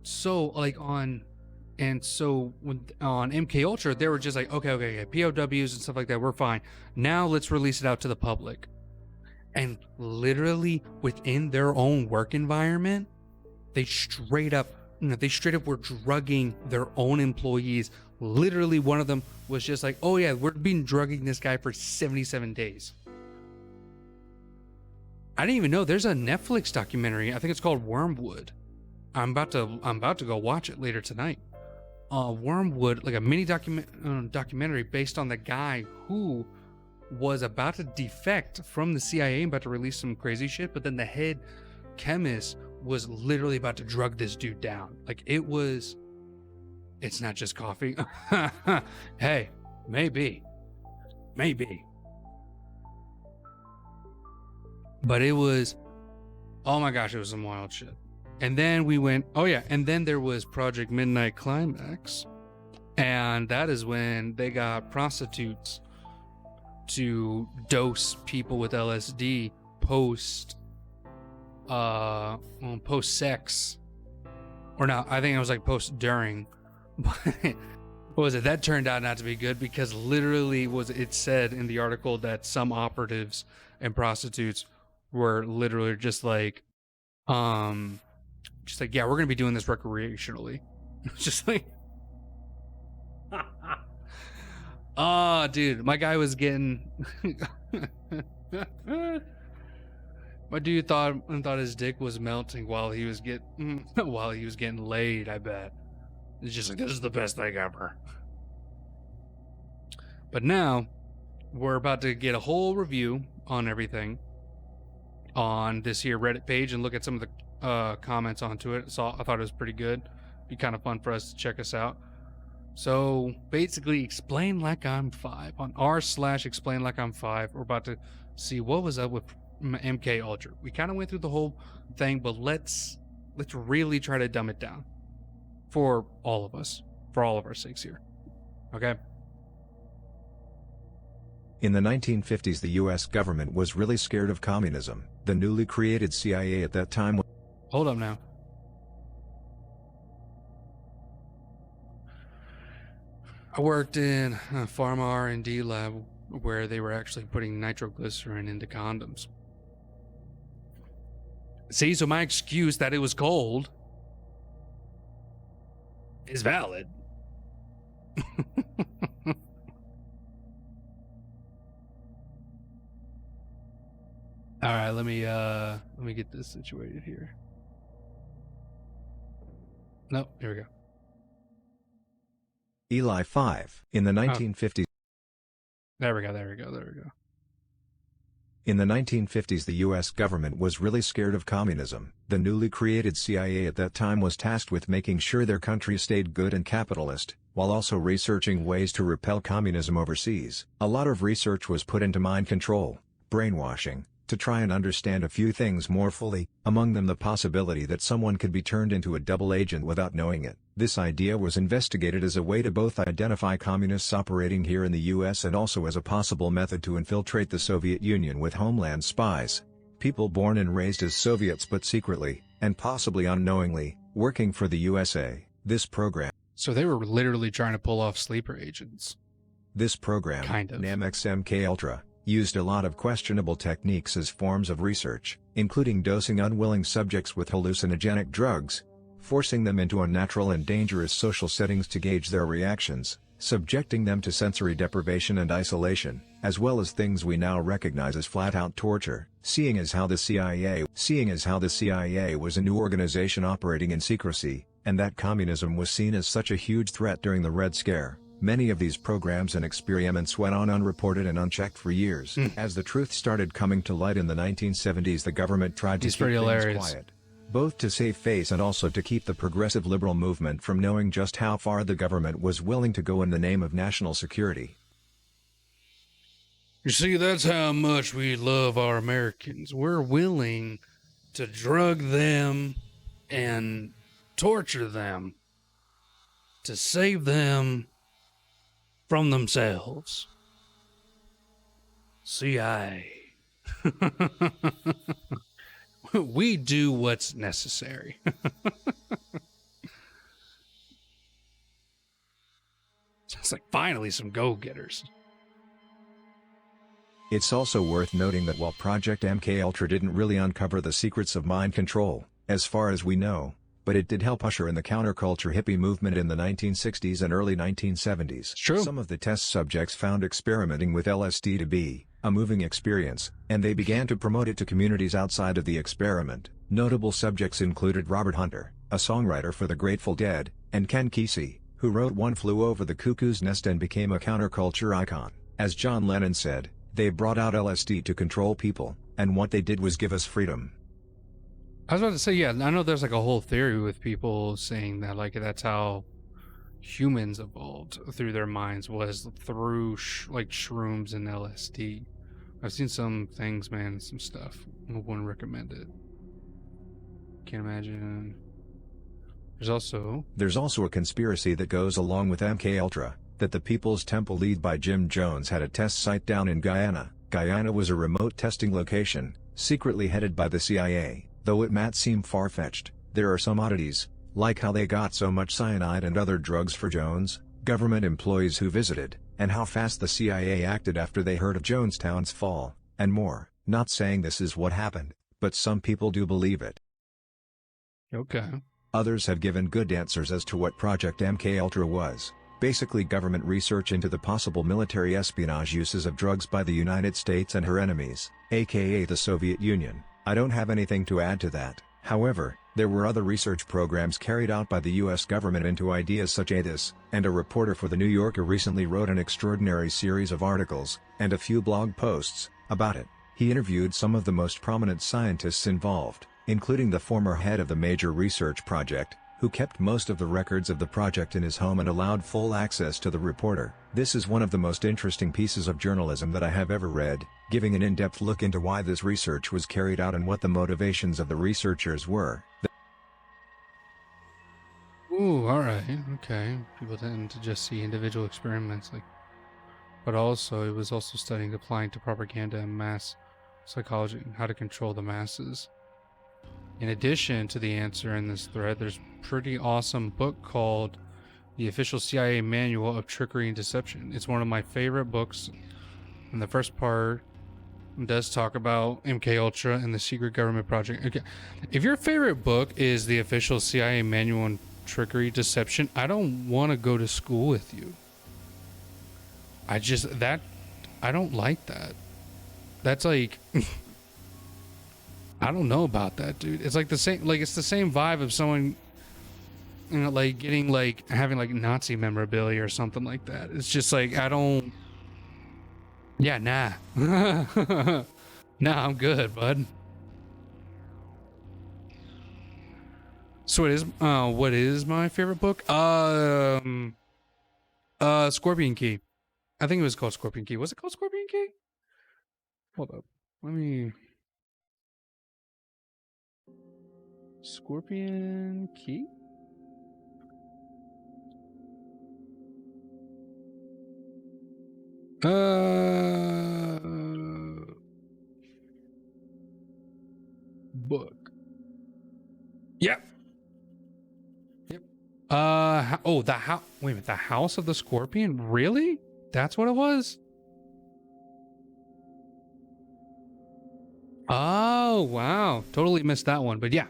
so like on MK Ultra, they were just like, okay, POWs and stuff like that, we're fine. Now let's release it out to the public. And literally within their own work environment, they straight up were drugging their own employees. Literally, one of them was just like, oh yeah, we've been drugging this guy for 77 days. I didn't even know there's a Netflix documentary. I think it's called Wormwood. I'm about to go watch it later tonight. Wormwood, like a mini documentary based on the guy who was about to defect from the CIA, about to release some crazy shit, but then the head chemist was literally about to drug this dude down. Like it's not just coffee. Hey, maybe. But it was, oh my gosh, it was some wild shit. And then we went, and then there was Project Midnight Climax. And that is when they got prostitutes to dose people with LSD post sex. Or no, I think it was like post during. What was it? That turned out not to be good because literally it said in the article that some operatives and prostitutes were literally just like, yeah, we're gonna be doing this recreationally. Just like, oh, dude, my guy was getting, my dude thought his dick was melting while he was getting laid. I bet it's just like, this is the best thing ever. But now we're about to get a whole review on everything on this here Reddit page and look at some of the comments onto it. So I thought it was pretty good. Be kind of fun for us to check us out. So basically, explain like I'm 5 on r/explain like I'm 5. We're about to see what was up with MK Ultra. We kind of went through the whole thing, but let's really try to dumb it down for all of us, for all of our sakes here. Okay.
In the 1950s, the US government was really scared of communism. The newly created CIA at that time.
Hold up now. I worked in a pharma R&D lab where they were actually putting nitroglycerin into condoms. See, so my excuse that it was cold is valid. All right, let me get this situated here. Nope, here we go.
Eli 5. In the 1950s.
There we go.
In the 1950s, the US government was really scared of communism. The newly created CIA at that time was tasked with making sure their country stayed good and capitalist, while also researching ways to repel communism overseas. A lot of research was put into mind control, brainwashing, to try and understand a few things more fully, among them the possibility that someone could be turned into a double agent without knowing it. This idea was investigated as a way to both identify communists operating here in the US and also as a possible method to infiltrate the Soviet Union with homeland spies. People born and raised as Soviets but secretly, and possibly unknowingly, working for the USA. This program.
So they were literally trying to pull off sleeper agents.
This program,
kind of.
Namex MKUltra, used a lot of questionable techniques as forms of research, including dosing unwilling subjects with hallucinogenic drugs, forcing them into unnatural and dangerous social settings to gauge their reactions, subjecting them to sensory deprivation and isolation, as well as things we now recognize as flat-out torture. Seeing as how the CIA was a new organization operating in secrecy, and that communism was seen as such a huge threat during the Red Scare, many of these programs and experiments went on unreported and unchecked for years. As the truth started coming to light in the 1970s, the government tried to keep things quiet, both to save face and also to keep the progressive liberal movement from knowing just how far the government was willing to go in the name of national security.
You see, that's how much we love our Americans. We're willing to drug them and torture them to save them from themselves. CIA. We do what's necessary. Sounds like finally some go-getters.
It's also worth noting that while Project MKUltra didn't really uncover the secrets of mind control, as far as we know, but it did help usher in the counterculture hippie movement in the 1960s and early 1970s.
True.
Some of the test subjects found experimenting with LSD to be a moving experience, and they began to promote it to communities outside of the experiment. Notable subjects included Robert Hunter, a songwriter for the Grateful Dead, and Ken Kesey, who wrote One Flew Over the Cuckoo's Nest and became a counterculture icon. As John Lennon said, they brought out LSD to control people, and what they did was give us freedom.
I was about to say, yeah, I know there's like a whole theory with people saying that like that's how humans evolved through their minds, was through like shrooms and LSD. I've seen some things, man, some stuff. I wouldn't recommend it. Can't imagine. There's also
a conspiracy that goes along with MKUltra, that the People's Temple lead by Jim Jones had a test site down in Guyana. Guyana was a remote testing location, secretly headed by the CIA. Though it might seem far-fetched, there are some oddities, like how they got so much cyanide and other drugs for Jones, government employees who visited, and how fast the CIA acted after they heard of Jonestown's fall, and more. Not saying this is what happened, but some people do believe it.
okay.
Others have given good answers as to what Project MKUltra was. Basically government research into the possible military espionage uses of drugs by the United States and her enemies, aka the Soviet Union. I don't have anything to add to that. However, there were other research programs carried out by the US government into ideas such as this, and a reporter for The New Yorker recently wrote an extraordinary series of articles, and a few blog posts, about it. He interviewed some of the most prominent scientists involved, including the former head of the major research project, who kept most of the records of the project in his home and allowed full access to the reporter. This is one of the most interesting pieces of journalism that I have ever read, giving an in-depth look into why this research was carried out and what the motivations of the researchers were.
Ooh, alright, okay. People tend to just see individual experiments, but also it was also studying applying to propaganda and mass psychology and how to control the masses. In addition to the answer in this thread, there's a pretty awesome book called The Official CIA Manual of Trickery and Deception. It's one of my favorite books, and the first part does talk about MKUltra and the secret government project. Okay. If your favorite book is The Official CIA Manual on Trickery Deception, I don't want to go to school with you. I don't like that. That's like I don't know about that, dude. It's like the same, like it's the same vibe of someone, you know, like getting like having like Nazi memorabilia or something like that. It's just like I don't. Yeah, nah. Nah, I'm good, bud. So what is my favorite book? Scorpion Key. I think it was called Scorpion Key. Was it called Scorpion Key? Hold up. Let me... Scorpion Key? Book. Yep. Yep. Oh, the house. Wait a minute. The House of the Scorpion? Really? That's what it was? Oh, wow. Totally missed that one. But yeah.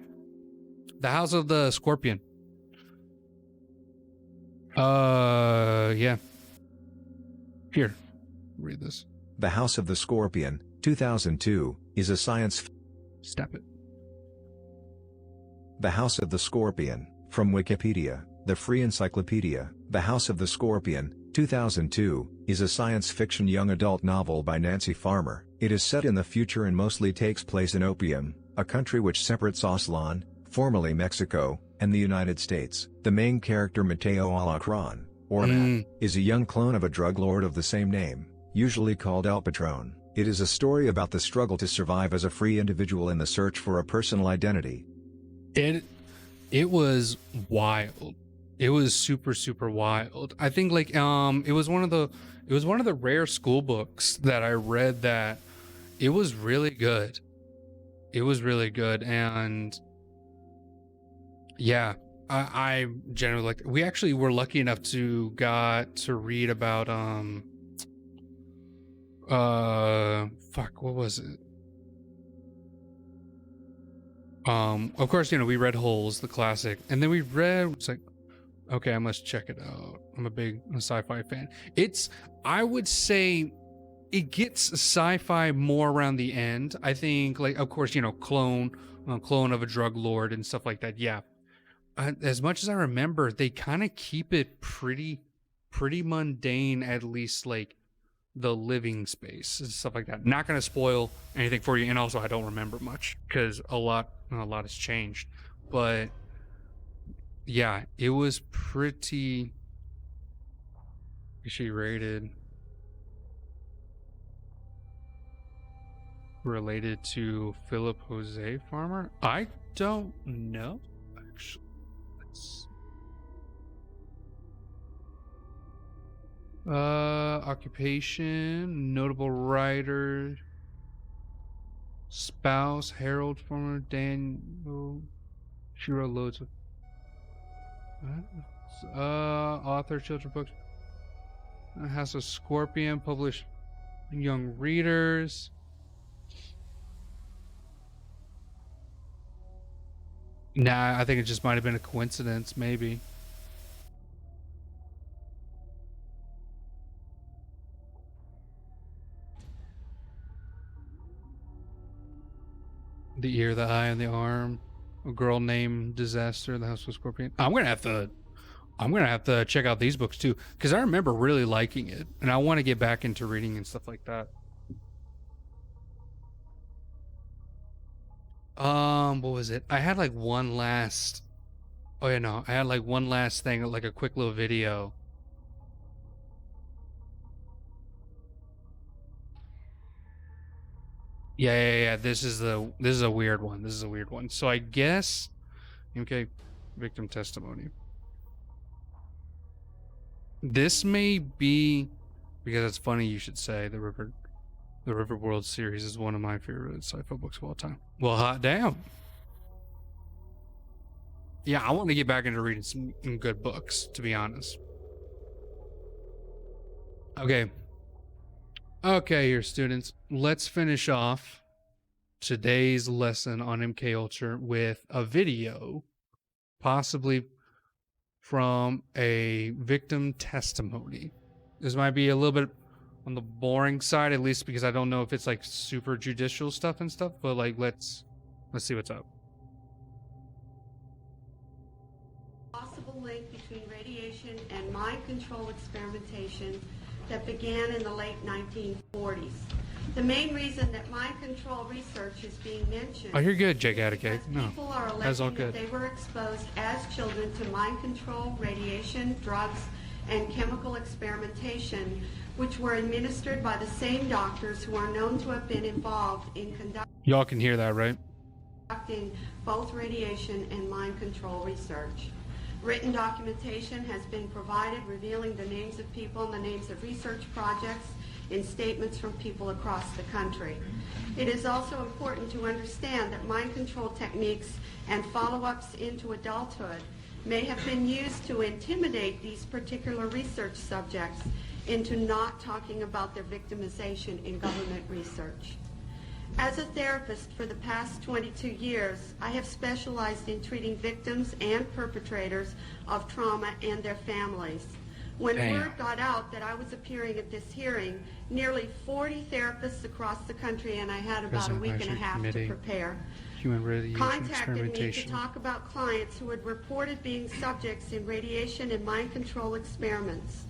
The House of the Scorpion. Yeah. Here. Read this.
The House of the Scorpion, 2002, is a science...
Step it.
The House of the Scorpion, from Wikipedia, the free encyclopedia. The House of the Scorpion, 2002, is a science fiction young adult novel by Nancy Farmer. It is set in the future and mostly takes place in Opium, a country which separates Aslan, formerly Mexico, and the United States. The main character Mateo Alacron, or Matt, is a young clone of a drug lord of the same name, usually called El Patron. It is a story about the struggle to survive as a free individual in the search for a personal identity.
It was wild. It was super, super wild. I think like it was one of the rare school books that I read that it was really good. It was really good, and yeah, I generally liked it. We actually were lucky enough to got to read about what was it? Of course, we read Holes, the classic, and then we read, it's like, okay, I must check it out. I'm a big sci-fi fan. I would say it gets sci-fi more around the end. I think, like, of course, clone of a drug lord and stuff like that. Yeah. As much as I remember, they kind of keep it pretty mundane, at least like the living space and stuff like that. Not going to spoil anything for you, and also I don't remember much because a lot has changed. But yeah, it was pretty. Is she rated related to Philip Jose Farmer? I don't know. Actually, let's. Occupation, notable writer, spouse, Harold Farmer, Daniel. She wrote loads of. Author, children's books. Has a Scorpion, published young readers. Nah, I think it just might have been a coincidence, maybe. The ear, the eye, and the arm. A girl named Disaster, the House of Scorpion. I'm gonna have to check out these books too, because I remember really liking it, and I want to get back into reading and stuff like that. What was it? I had like one last. Oh yeah, no, I had like one last thing, like a quick little video. Yeah. This is a weird one. This is a weird one. So I guess, okay, victim testimony. This may be, because it's funny you should say, the River World series is one of my favorite sci-fi books of all time. Well, hot damn. Yeah, I want to get back into reading some good books, to be honest. Okay, here, students. Let's finish off today's lesson on MK Ultra with a video, possibly from a victim testimony. This might be a little bit on the boring side, at least because I don't know if it's like super judicial stuff and stuff, but like let's see what's up.
Possible link between radiation and mind control experimentation that began in the late 1940s. The main reason that mind control research is being mentioned.
Oh, you're good, Jake Atticake.
Because
No,
people are
that's all
alleging that
good.
they were exposed as children to mind control, radiation, drugs, and chemical experimentation, which were administered by the same doctors who are known to have been involved in
Y'all can hear that, right?
conducting both radiation and mind control research. Written documentation has been provided revealing the names of people and the names of research projects in statements from people across the country. It is also important to understand that mind control techniques and follow-ups into adulthood may have been used to intimidate these particular research subjects into not talking about their victimization in government research. As a therapist for the past 22 years, I have specialized in treating victims and perpetrators of trauma and their families. When word got out that I was appearing at this hearing, nearly 40 therapists across the country, and I had about a week and a half to prepare,
Human radiation
contacted me to
experimentation.
talk about clients who had reported being subjects in radiation and mind control experiments.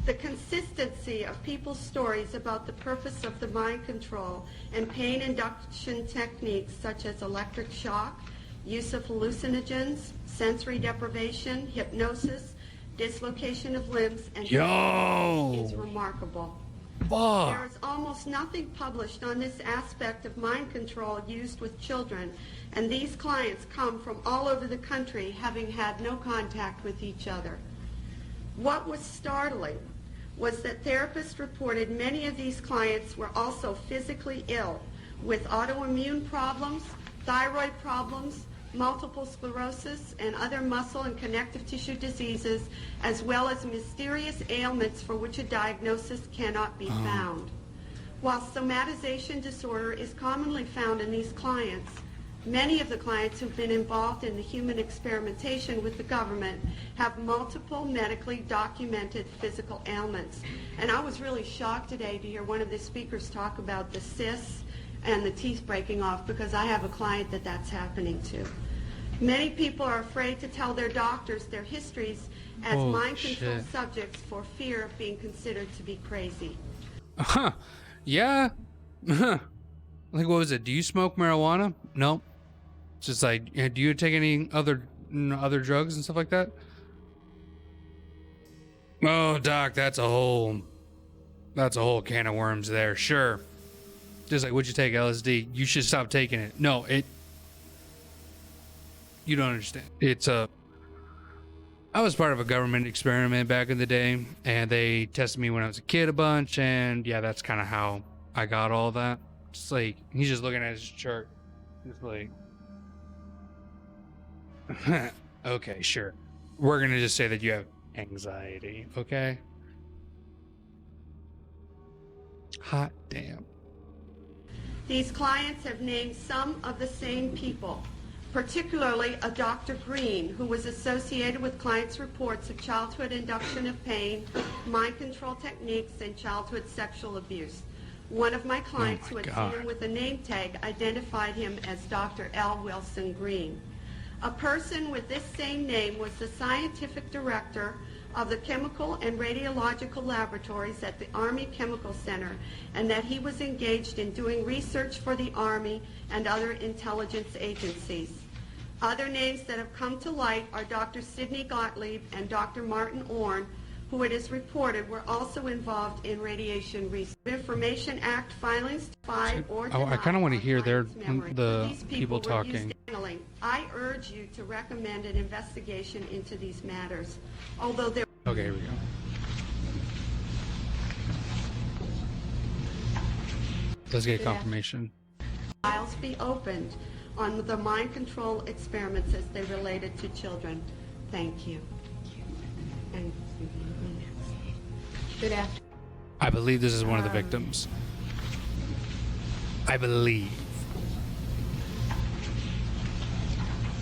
The consistency of people's stories about the purpose of the mind control and pain induction techniques such as electric shock, use of hallucinogens, sensory deprivation, hypnosis, dislocation of limbs, and is remarkable. There is almost nothing published on this aspect of mind control used with children, and these clients come from all over the country having had no contact with each other. What was startling was that therapists reported many of these clients were also physically ill with autoimmune problems, thyroid problems, multiple sclerosis, and other muscle and connective tissue diseases, as well as mysterious ailments for which a diagnosis cannot be found. While somatization disorder is commonly found in these clients, many of the clients who've been involved in the human experimentation with the government have multiple medically documented physical ailments. And I was really shocked today to hear one of the speakers talk about the cysts and the teeth breaking off, because I have a client that that's happening to. Many people are afraid to tell their doctors their histories as mind control subjects for fear of being considered to be crazy.
Yeah. Like, what was it? Do you smoke marijuana? No. It's just like, do you take any other drugs and stuff like that? Oh, doc, that's a whole can of worms there. Sure. Just like, would you take LSD? You should stop taking it. No, you don't understand. I was part of a government experiment back in the day, and they tested me when I was a kid a bunch, and yeah, that's kind of how I got all that. Just like, he's just looking at his chart. Just like, okay, sure. We're gonna just say that you have anxiety, okay? Hot damn.
These clients have named some of the same people, particularly a Dr. Green, who was associated with clients' reports of childhood induction of pain, mind control techniques, and childhood sexual abuse. One of my clients who had seen him with a name tag identified him as Dr. L. Wilson Green. A person with this same name was the scientific director of the chemical and radiological laboratories at the Army Chemical Center, and that he was engaged in doing research for the Army and other intelligence agencies. Other names that have come to light are Dr. Sidney Gottlieb and Dr. Martin Orn, who it is reported were also involved in radiation research. Information Act filings by or deny.
I kind of want to hear the
These
people
were
talking.
used handling. I urge you to recommend an investigation into these matters. Although there
Okay, here we go. Let's get confirmation.
files be opened on the mind control experiments as they related to children. Thank you. And good afternoon.
I believe this is one of the victims. I believe.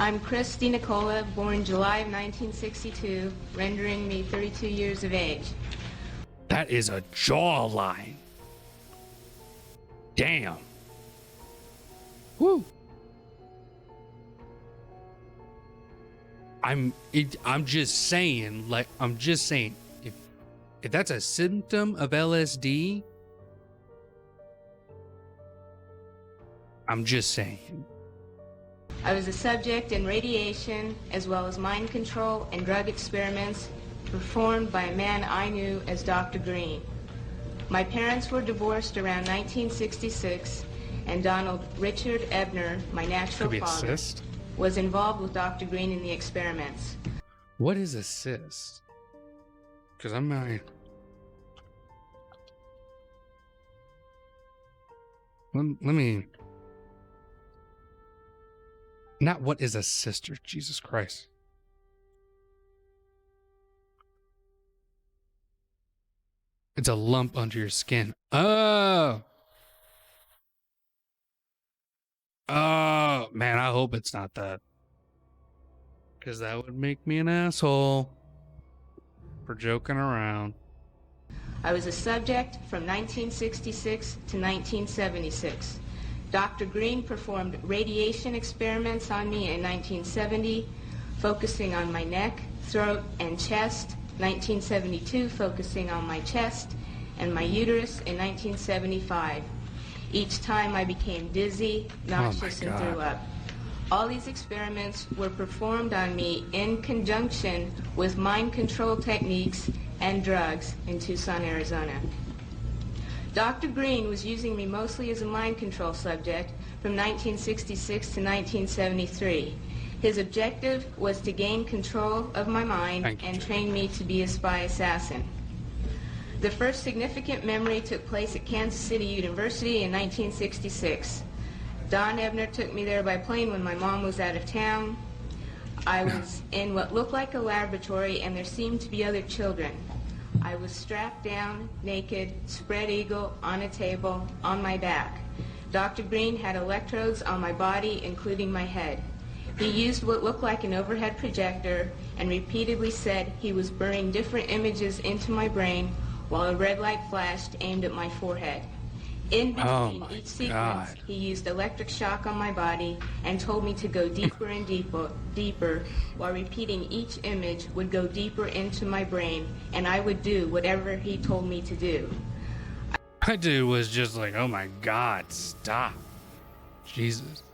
I'm Christy Nicola, born July of 1962, rendering me 32 years of age.
That is a jawline. Damn. Woo. I'm just saying, if that's a symptom of LSD, I'm just saying.
I was a subject in radiation as well as mind control and drug experiments performed by a man I knew as Dr. Green. My parents were divorced around 1966, and Donald Richard Ebner, my natural
Could be a
father,
cyst.
was involved with Dr. Green in the experiments.
What is a cyst? Because I'm not. Let me. Not what is a sister, Jesus Christ. It's a lump under your skin. Oh. Oh, man, I hope it's not that. Because that would make me an asshole for joking around.
I was a subject from 1966 to 1976. Dr. Green performed radiation experiments on me in 1970, focusing on my neck, throat, and chest. 1972, focusing on my chest and my uterus in 1975. Each time I became dizzy, nauseous, and threw up. All these experiments were performed on me in conjunction with mind control techniques and drugs in Tucson, Arizona. Dr. Green was using me mostly as a mind control subject from 1966 to 1973. His objective was to gain control of my mind and train me to be a spy assassin. The first significant memory took place at Kansas City University in 1966. Don Ebner took me there by plane when my mom was out of town. I was in what looked like a laboratory, and there seemed to be other children. I was strapped down, naked, spread eagle, on a table, on my back. Dr. Green had electrodes on my body, including my head. He used what looked like an overhead projector and repeatedly said he was burning different images into my brain while a red light flashed aimed at my forehead. In between each sequence, he used electric shock on my body and told me to go deeper and deeper, while repeating each image would go deeper into my brain, and I would do whatever he told me to do.
My dude was just like, oh my God, stop. Jesus.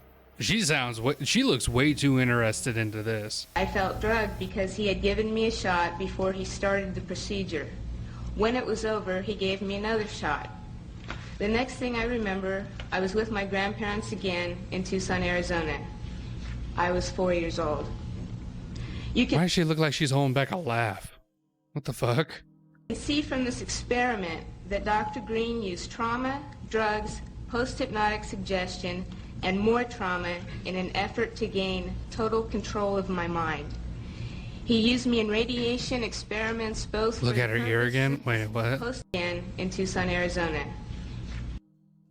She looks way too interested into this.
I felt drugged because he had given me a shot before he started the procedure. When it was over, he gave me another shot. The next thing I remember, I was with my grandparents again in Tucson, Arizona. I was 4 years old. Why
does she look like she's holding back a laugh? What the fuck?
You can see from this experiment that Dr. Green used trauma, drugs, post-hypnotic suggestion, and more trauma in an effort to gain total control of my mind. He used me in radiation experiments both
Look at her ear again. Wait, what?
Again in Tucson, Arizona.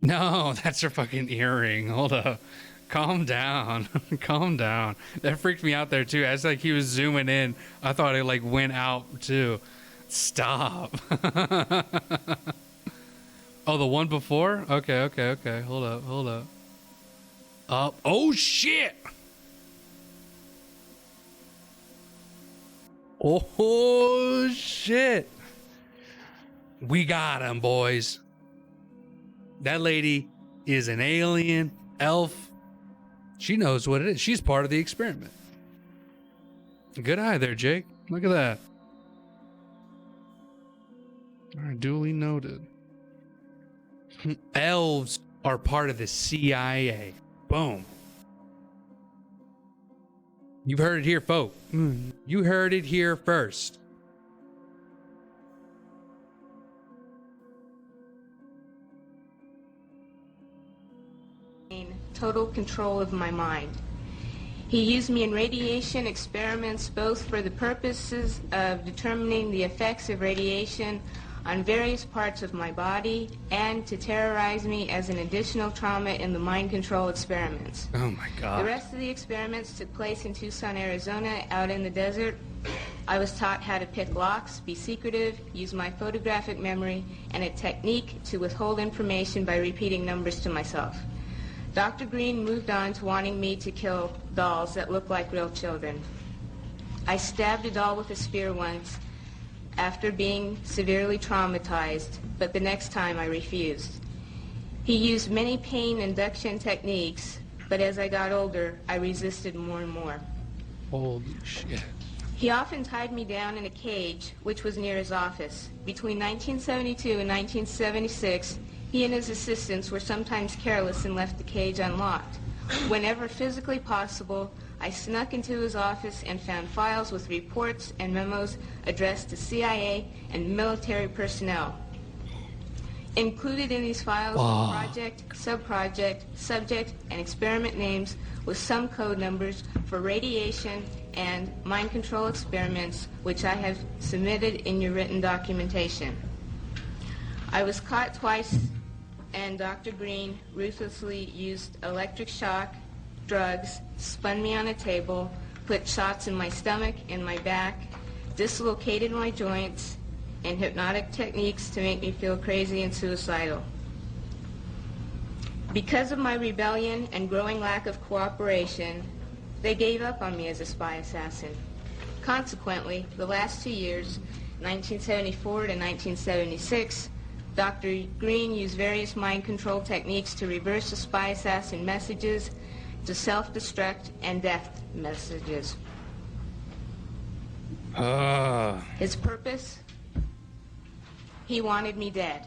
No, that's her fucking earring. Hold up. Calm down. Calm down. That freaked me out there too. As like he was zooming in, I thought it like went out too. Stop. Oh, the one before? Okay. Hold up. Oh shit. Oh shit. We got him, boys. That lady is an alien elf. She knows what it is. She's part of the experiment. Good eye there, Jake. Look at that. All right, duly noted. Elves are part of the CIA. Boom. You've heard it here, folks. You heard it here first.
Total control of my mind. He used me in radiation experiments both for the purposes of determining the effects of radiation on various parts of my body and to terrorize me as an additional trauma in the mind control experiments.
Oh my God.
The rest of the experiments took place in Tucson, Arizona, out in the desert. I was taught how to pick locks, be secretive, use my photographic memory, and a technique to withhold information by repeating numbers to myself. Dr. Green moved on to wanting me to kill dolls that looked like real children. I stabbed a doll with a spear once after being severely traumatized, but the next time I refused. He used many pain induction techniques, but as I got older, I resisted more and more.
Holy shit.
He often tied me down in a cage, which was near his office. Between 1972 and 1976, he and his assistants were sometimes careless and left the cage unlocked. Whenever physically possible, I snuck into his office and found files with reports and memos addressed to CIA and military personnel. Included in these files were project, subproject, subject, and experiment names with some code numbers for radiation and mind control experiments, which I have submitted in your written documentation. I was caught twice, and Dr. Green ruthlessly used electric shock, drugs, spun me on a table, put shots in my stomach and my back, dislocated my joints, and hypnotic techniques to make me feel crazy and suicidal. Because of my rebellion and growing lack of cooperation, they gave up on me as a spy assassin. Consequently, the last 2 years, 1974 to 1976, Dr. Green used various mind control techniques to reverse the spy assassin messages to self-destruct and death messages. His purpose? He wanted me dead,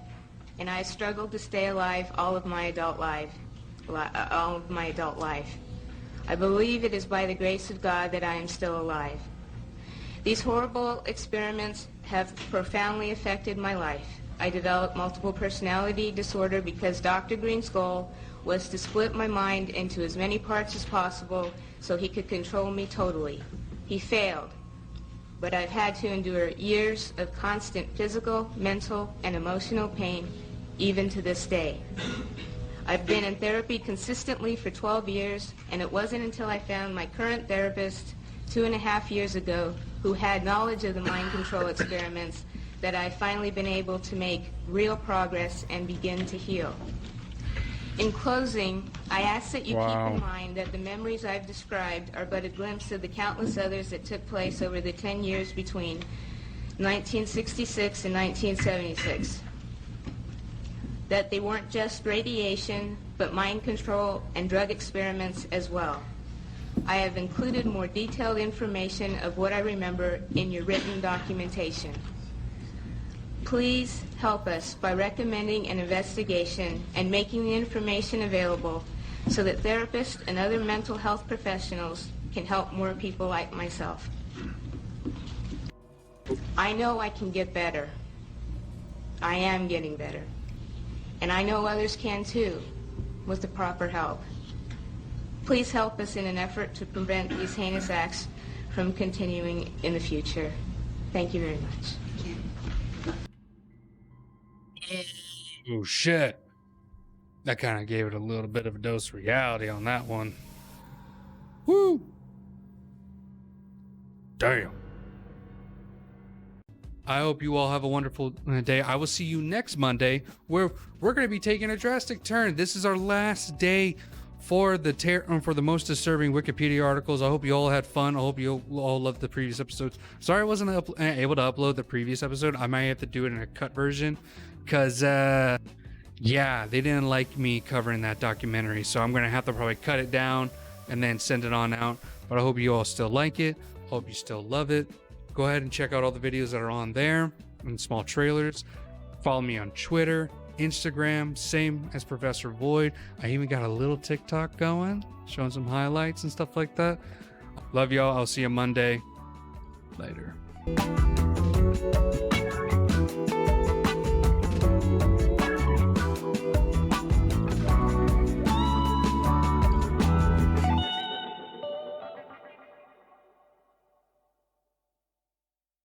and I struggled to stay alive all of my adult life. I believe it is by the grace of God that I am still alive. These horrible experiments have profoundly affected my life. I developed multiple personality disorder because Dr. Green's goal was to split my mind into as many parts as possible so he could control me totally. He failed, but I've had to endure years of constant physical, mental, and emotional pain, even to this day. I've been in therapy consistently for 12 years, and it wasn't until I found my current therapist 2.5 years ago, who had knowledge of the mind control experiments, that I've finally been able to make real progress and begin to heal. In closing, I ask that you keep in mind that the memories I've described are but a glimpse of the countless others that took place over the 10 years between 1966 and 1976. That they weren't just radiation, but mind control and drug experiments as well. I have included more detailed information of what I remember in your written documentation. Please help us by recommending an investigation and making the information available so that therapists and other mental health professionals can help more people like myself. I know I can get better. I am getting better. And I know others can too, with the proper help. Please help us in an effort to prevent these heinous acts from continuing in the future. Thank you very much.
Oh shit. That kind of gave it a little bit of a dose of reality on that one. Woo! Damn. I hope you all have a wonderful day. I will see you next Monday, where we're going to be taking a drastic turn. This is our last day for the most disturbing Wikipedia articles. I hope you all had fun. I hope you all loved the previous episodes. Sorry I wasn't able to upload the previous episode. I might have to do it in a cut version because, yeah, they didn't like me covering that documentary. So I'm going to have to probably cut it down and then send it on out. But I hope you all still like it. Hope you still love it. Go ahead and check out all the videos that are on there and small trailers. Follow me on Twitter, Instagram, same as Professor Void. I even got a little TikTok going, showing some highlights and stuff like that. Love y'all. I'll see you Monday. Later.